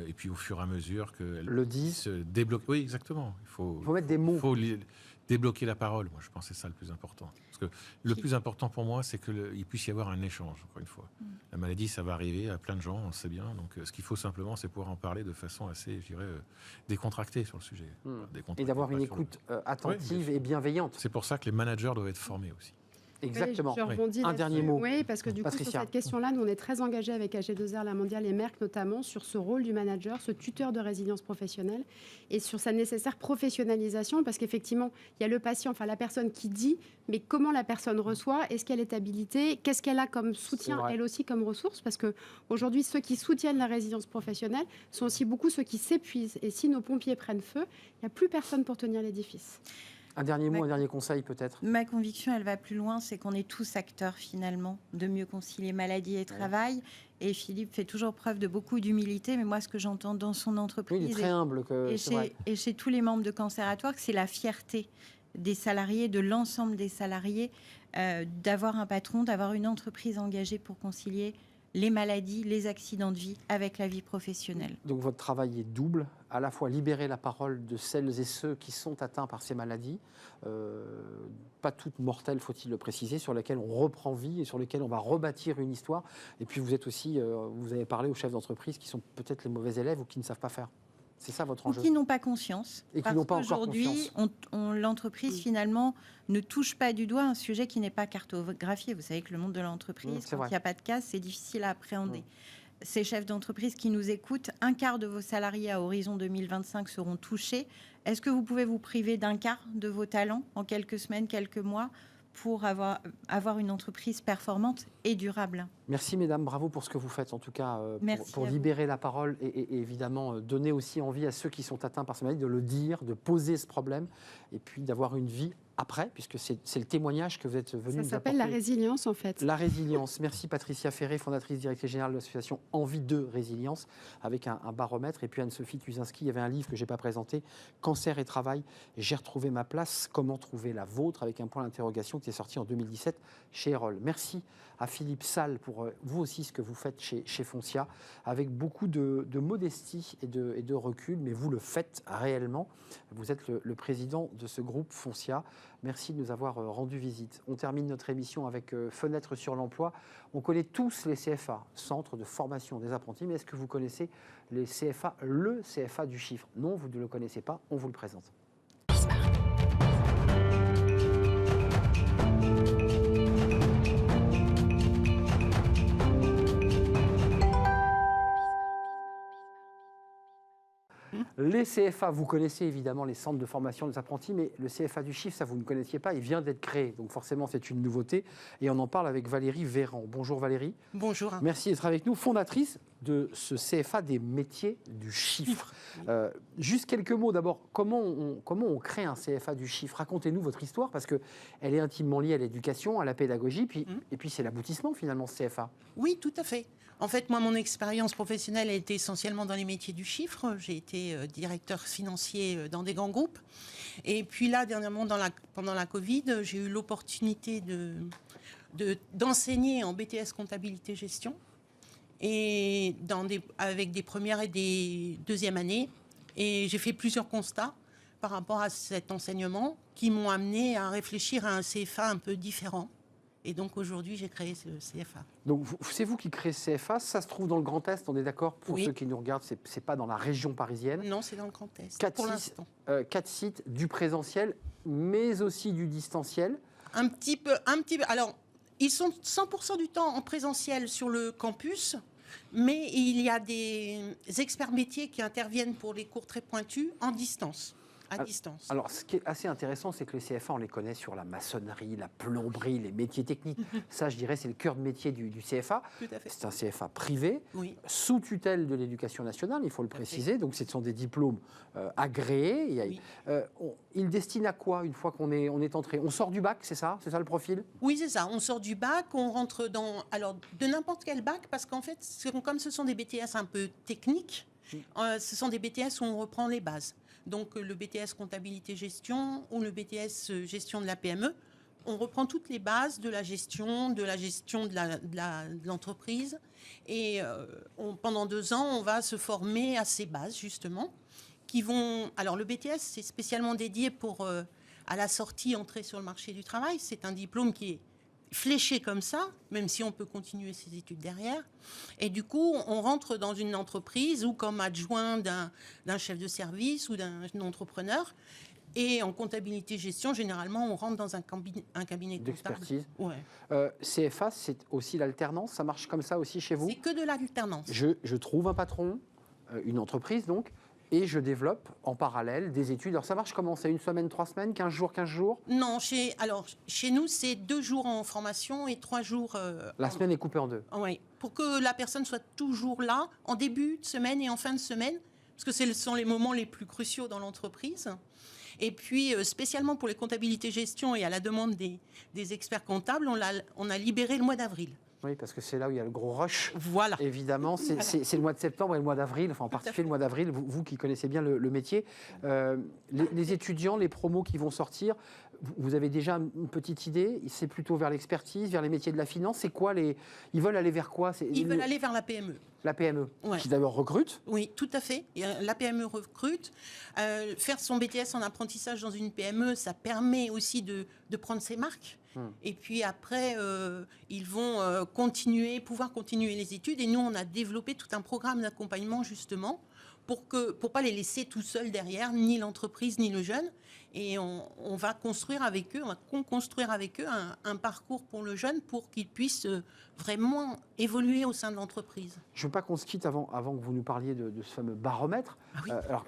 Et puis au fur et à mesure qu'elle le dit, se débloque. Oui, exactement. Il faut mettre des mots. Il faut débloquer la parole. Moi, je pense que c'est ça le plus important. Parce que le plus important pour moi, c'est qu'il puisse y avoir un échange, encore une fois. La maladie, ça va arriver à plein de gens, on le sait bien. Donc ce qu'il faut simplement, c'est pouvoir en parler de façon assez, je dirais, décontractée sur le sujet. Et d'avoir une écoute attentive et bienveillante. C'est pour ça que les managers doivent être formés aussi. Exactement. Oui, je rebondis un dernier mot. Oui, parce que du coup, sur cette question-là, nous, on est très engagés avec AG2R, la mondiale et Merck notamment, sur ce rôle du manager, ce tuteur de résilience professionnelle, et sur sa nécessaire professionnalisation, parce qu'effectivement, il y a le patient, enfin la personne qui dit, mais comment la personne reçoit, est-ce qu'elle est habilitée, qu'est-ce qu'elle a comme soutien, elle aussi comme ressource, parce qu'aujourd'hui, ceux qui soutiennent la résilience professionnelle sont aussi beaucoup ceux qui s'épuisent, et si nos pompiers prennent feu, il n'y a plus personne pour tenir l'édifice. Un dernier mot, un dernier conseil peut-être? Ma conviction, elle va plus loin, c'est qu'on est tous acteurs finalement de mieux concilier maladie et travail. Et Philippe fait toujours preuve de beaucoup d'humilité, mais moi ce que j'entends dans son entreprise il est très humble et chez tous les membres de Canceratoire, c'est la fierté des salariés, de l'ensemble des salariés, d'avoir un patron, d'avoir une entreprise engagée pour concilier les maladies, les accidents de vie avec la vie professionnelle. Donc votre travail est double, à la fois libérer la parole de celles et ceux qui sont atteints par ces maladies, pas toutes mortelles, faut-il le préciser, sur lesquelles on reprend vie et sur lesquelles on va rebâtir une histoire. Et puis vous êtes aussi, vous avez parlé aux chefs d'entreprise qui sont peut-être les mauvais élèves ou qui ne savent pas faire. C'est ça votre enjeu. Ou qui n'ont pas conscience. Et qui n'ont pas encore conscience. Aujourd'hui, l'entreprise, finalement, ne touche pas du doigt un sujet qui n'est pas cartographié. Vous savez que le monde de l'entreprise, quand il n'y a pas de cas, c'est difficile à appréhender. Ces chefs d'entreprise qui nous écoutent, un quart de vos salariés à horizon 2025 seront touchés. Est-ce que vous pouvez vous priver d'un quart de vos talents en quelques semaines, quelques mois pour avoir une entreprise performante et durable? Merci mesdames, bravo pour ce que vous faites en tout cas pour libérer la parole et évidemment donner aussi envie à ceux qui sont atteints par ce maladie de le dire, de poser ce problème et puis d'avoir une vie après, puisque c'est le témoignage que vous êtes venu Ça nous s'appelle la apporter. résilience, en fait. La résilience. Merci Patricia Ferré, fondatrice directrice générale de l'association Envie de Résilience, avec un baromètre. Et puis Anne-Sophie Tuzinski, il y avait un livre que je n'ai pas présenté, Cancer et travail, j'ai retrouvé ma place, comment trouver la vôtre, avec un point d'interrogation qui est sorti en 2017 chez Erol. Merci à Philippe Salle pour vous aussi ce que vous faites chez Foncia, avec beaucoup de modestie et de recul, mais vous le faites réellement. Vous êtes le président de ce groupe Foncia. Merci de nous avoir rendu visite. On termine notre émission avec Fenêtre sur l'emploi. On connaît tous les CFA, Centre de formation des apprentis, mais est-ce que vous connaissez les CFA, le CFA du chiffre? Non, vous ne le connaissez pas, on vous le présente. Les CFA, vous connaissez évidemment les centres de formation des apprentis, mais le CFA du chiffre, ça vous ne connaissiez pas, il vient d'être créé. Donc forcément, c'est une nouveauté. Et on en parle avec Valérie Véran. Bonjour Valérie. Bonjour. Merci d'être avec nous, fondatrice de ce CFA des métiers du chiffre. Juste quelques mots d'abord. Comment on crée un CFA du chiffre? Racontez-nous votre histoire, parce qu'elle est intimement liée à l'éducation, à la pédagogie, et puis c'est l'aboutissement finalement, ce CFA. Oui, tout à fait. En fait, moi, mon expérience professionnelle a été essentiellement dans les métiers du chiffre. J'ai été directeur financier dans des grands groupes. Et puis là, dernièrement, pendant la Covid, j'ai eu l'opportunité d'enseigner en BTS comptabilité gestion, et avec des premières et des deuxièmes années. Et j'ai fait plusieurs constats par rapport à cet enseignement qui m'ont amené à réfléchir à un CFA un peu différent. Et donc aujourd'hui, j'ai créé ce CFA. Donc c'est vous qui créez ce CFA, ça se trouve dans le Grand Est, on est d'accord? Pour Oui. ceux qui nous regardent, c'est pas dans la région parisienne. Non, c'est dans le Grand Est, 4 pour l'instant. 4 sites, du présentiel, mais aussi du distanciel. Un petit peu. Alors, ils sont 100% du temps en présentiel sur le campus, mais il y a des experts métiers qui interviennent pour les cours très pointus en distance. À distance. Alors, ce qui est assez intéressant, c'est que les CFA, on les connaît sur la maçonnerie, la plomberie, les métiers techniques. Ça, je dirais, c'est le cœur de métier du CFA. Tout à fait. C'est un CFA privé, Oui. sous tutelle de l'Éducation nationale, il faut le préciser. Donc, ce sont des diplômes agréés. Oui. Ils destinent à quoi une fois qu'on est entré? On sort du bac, c'est ça? C'est ça le profil? Oui, c'est ça. On sort du bac, on rentre de n'importe quel bac, parce qu'en fait, comme ce sont des BTS un peu techniques, ce sont des BTS où on reprend les bases. Donc le BTS comptabilité gestion ou le BTS gestion de la PME, on reprend toutes les bases de la gestion de l'entreprise. Et pendant 2 ans, on va se former à ces bases, justement, qui vont... Alors le BTS, c'est spécialement dédié à la sortie, entrée sur le marché du travail. C'est un diplôme qui est fléché comme ça, même si on peut continuer ses études derrière. Et du coup, on rentre dans une entreprise ou comme adjoint d'un chef de service ou d'un entrepreneur. Et en comptabilité gestion, généralement, on rentre dans un cabinet comptable. D'expertise. Ouais. CFA, c'est aussi l'alternance. Ça marche comme ça aussi chez vous? C'est que de l'alternance. Je trouve un patron, une entreprise donc, et je développe en parallèle des études. Alors ça marche comment? C'est 1 semaine, 3 semaines, 15 jours, 15 jours? Non, chez nous, c'est 2 jours en formation et 3 jours... La semaine est coupée en 2. Oui, pour que la personne soit toujours là, en début de semaine et en fin de semaine, parce que ce sont les moments les plus cruciaux dans l'entreprise. Et puis, spécialement pour les comptabilités gestion et à la demande des experts comptables, on a libéré le mois d'avril. Oui, parce que c'est là où il y a le gros rush. Voilà. Évidemment, c'est le mois de septembre et le mois d'avril, enfin en particulier le mois d'avril, vous qui connaissez bien le métier. Les étudiants, les promos qui vont sortir, vous avez déjà une petite idée? C'est plutôt vers l'expertise, vers les métiers de la finance? C'est quoi ils veulent aller vers quoi? Ils veulent aller vers la PME. La PME, Ouais. qui d'abord recrute? Oui, tout à fait. La PME recrute. Faire son BTS en apprentissage dans une PME, ça permet aussi de prendre ses marques. Et puis après, ils vont pouvoir continuer les études. Et nous, on a développé tout un programme d'accompagnement, justement, pour pas les laisser tout seuls derrière, ni l'entreprise, ni le jeune. Et on va construire avec eux, un parcours pour le jeune pour qu'il puisse vraiment évoluer au sein de l'entreprise. Je ne veux pas qu'on se quitte avant que vous nous parliez de ce fameux baromètre. Ah oui. Alors,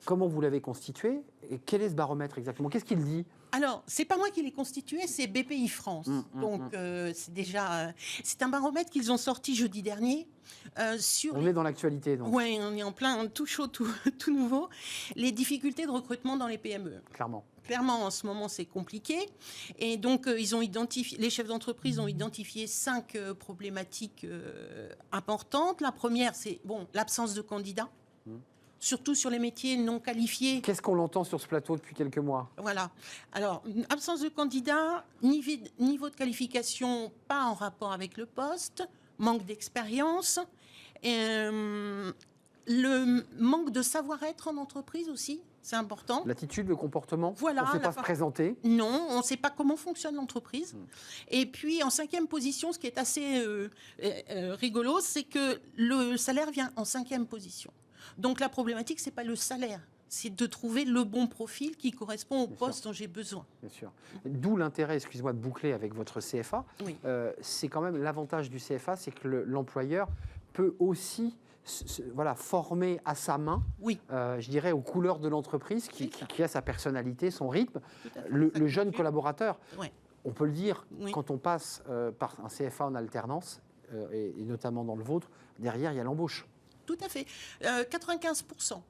comment vous l'avez constitué et quel est ce baromètre exactement? Qu'est-ce qu'il dit? Alors, c'est pas moi qui l'ai constitué, c'est BPI France. Donc, c'est un baromètre qu'ils ont sorti jeudi dernier. On est dans l'actualité, donc. Oui, on est en plein tout chaud, tout nouveau. Les difficultés de recrutement dans les PME. Clairement, en ce moment, c'est compliqué. Et donc, les chefs d'entreprise ont identifié 5 problématiques importantes. La première, c'est l'absence de candidats, surtout sur les métiers non qualifiés. Qu'est-ce qu'on l'entend sur ce plateau depuis quelques mois? Voilà. Alors, absence de candidats, niveau de qualification pas en rapport avec le poste, manque d'expérience, le manque de savoir-être en entreprise aussi. C'est important. L'attitude, le comportement, voilà, on ne sait pas se présenter. Non, on ne sait pas comment fonctionne l'entreprise. Et puis, en 5e position, ce qui est assez rigolo, c'est que le salaire vient en 5e position. Donc, la problématique, ce n'est pas le salaire. C'est de trouver le bon profil qui correspond au poste dont j'ai besoin. Bien sûr. D'où l'intérêt, excuse-moi, de boucler avec votre CFA. Oui. C'est quand même l'avantage du CFA, c'est que l'employeur peut aussi former à sa main, je dirais, aux couleurs de l'entreprise, qui a sa personnalité, son rythme. Le jeune collaborateur, on peut le dire, quand on passe par un CFA en alternance, et notamment dans le vôtre, derrière, il y a l'embauche. Tout à fait. 95%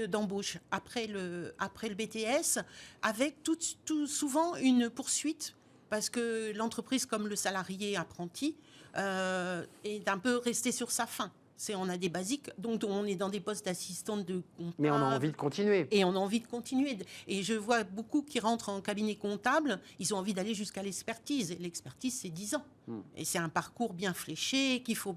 d'embauche après le BTS, avec tout souvent une poursuite, parce que l'entreprise, comme le salarié apprenti, est un peu resté sur sa faim. On a des basiques, donc on est dans des postes d'assistante de comptable. Mais on a envie de continuer. Et on a envie de continuer. Et je vois beaucoup qui rentrent en cabinet comptable, ils ont envie d'aller jusqu'à l'expertise. Et l'expertise, c'est 10 ans. Et c'est un parcours bien fléché qu'il faut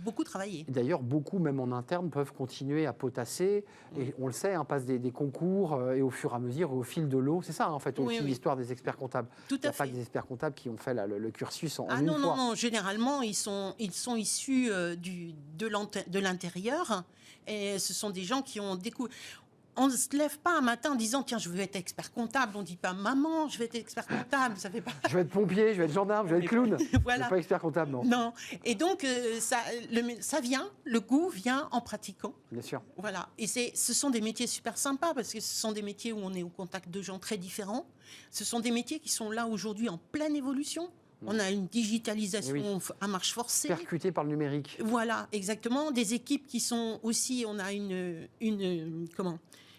beaucoup travailler. D'ailleurs, beaucoup, même en interne, peuvent continuer à potasser. Et on le sait, passe des concours et au fur et à mesure, au fil de l'eau. C'est ça, en fait, aussi l'histoire des experts comptables. Tout à fait. Il n'y a pas que des experts comptables qui ont fait le cursus en une fois. Non, généralement, ils sont issus de l'intérieur. Et ce sont des gens qui ont découvert... On ne se lève pas un matin en disant « Tiens, je veux être expert comptable ». On ne dit pas « Maman, je vais être expert comptable ». Ça fait pas... Je vais être pompier, je vais être gendarme, je vais être clown. Voilà. Je ne suis pas expert comptable, non. Non. Et donc, ça vient, le goût vient en pratiquant. Bien sûr. Voilà. Et ce sont des métiers super sympas parce que ce sont des métiers où on est au contact de gens très différents. Ce sont des métiers qui sont là aujourd'hui en pleine évolution. On a une digitalisation à marche forcée. Percutée par le numérique. Voilà, exactement. Des équipes qui sont aussi... On a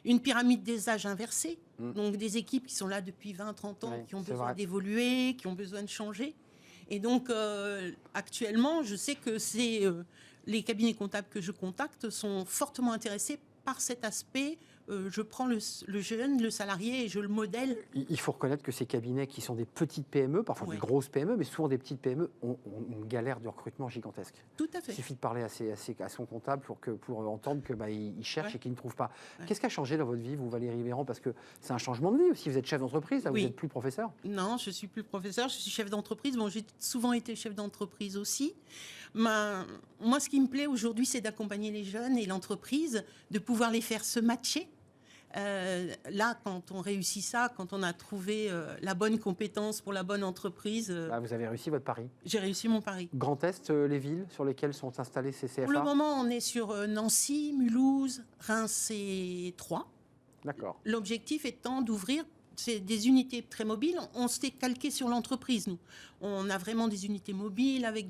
une pyramide des âges inversée. Donc des équipes qui sont là depuis 20-30 ans, qui ont besoin d'évoluer, qui ont besoin de changer. Et donc, actuellement, je sais que les cabinets comptables que je contacte sont fortement intéressés par cet aspect. Je prends le jeune, le salarié, et je le modèle. Il faut reconnaître que ces cabinets qui sont des petites PME, parfois des grosses PME, mais souvent des petites PME, ont une galère de recrutement gigantesque. Tout à fait. Il suffit de parler à son comptable pour entendre qu'il cherche et qu'il ne trouve pas. Qu'est-ce qui a changé dans votre vie, vous, Valérie Véran? Parce que c'est un changement de vie aussi. Vous êtes chef d'entreprise, là, vous n'êtes plus professeur? Non, je ne suis plus professeur, je suis chef d'entreprise. Bon, j'ai souvent été chef d'entreprise aussi. Moi, ce qui me plaît aujourd'hui, c'est d'accompagner les jeunes et l'entreprise, de pouvoir les faire se matcher. Là, quand on réussit ça, quand on a trouvé la bonne compétence pour la bonne entreprise... vous avez réussi votre pari. J'ai réussi mon pari. Grand Est, les villes sur lesquelles sont installés ces CFA? Pour le moment, on est sur Nancy, Mulhouse, Reims et Troyes. D'accord. L'objectif étant d'ouvrir... C'est des unités très mobiles. On s'est calqué sur l'entreprise, nous. On a vraiment des unités mobiles avec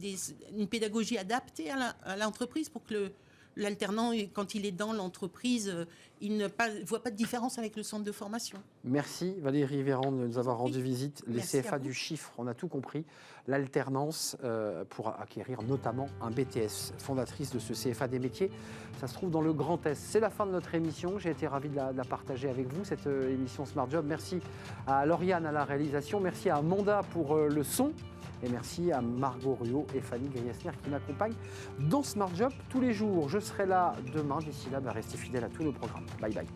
une pédagogie adaptée à l'entreprise pour que l'alternant, quand il est dans l'entreprise, il ne voit pas de différence avec le centre de formation. Merci Valérie Véran de nous avoir rendu visite. Les CFA du chiffre, on a tout compris. L'alternance pour acquérir notamment un BTS, fondatrice de ce CFA des métiers. Ça se trouve dans le Grand Est. C'est la fin de notre émission. J'ai été ravi de la partager avec vous, cette émission Smart Job. Merci à Lauriane à la réalisation. Merci à Amanda pour le son. Et merci à Margot Ruot et Fanny Griesner qui m'accompagnent dans Smart Job tous les jours. Je serai là demain. D'ici là, restez fidèles à tous nos programmes. Bye bye.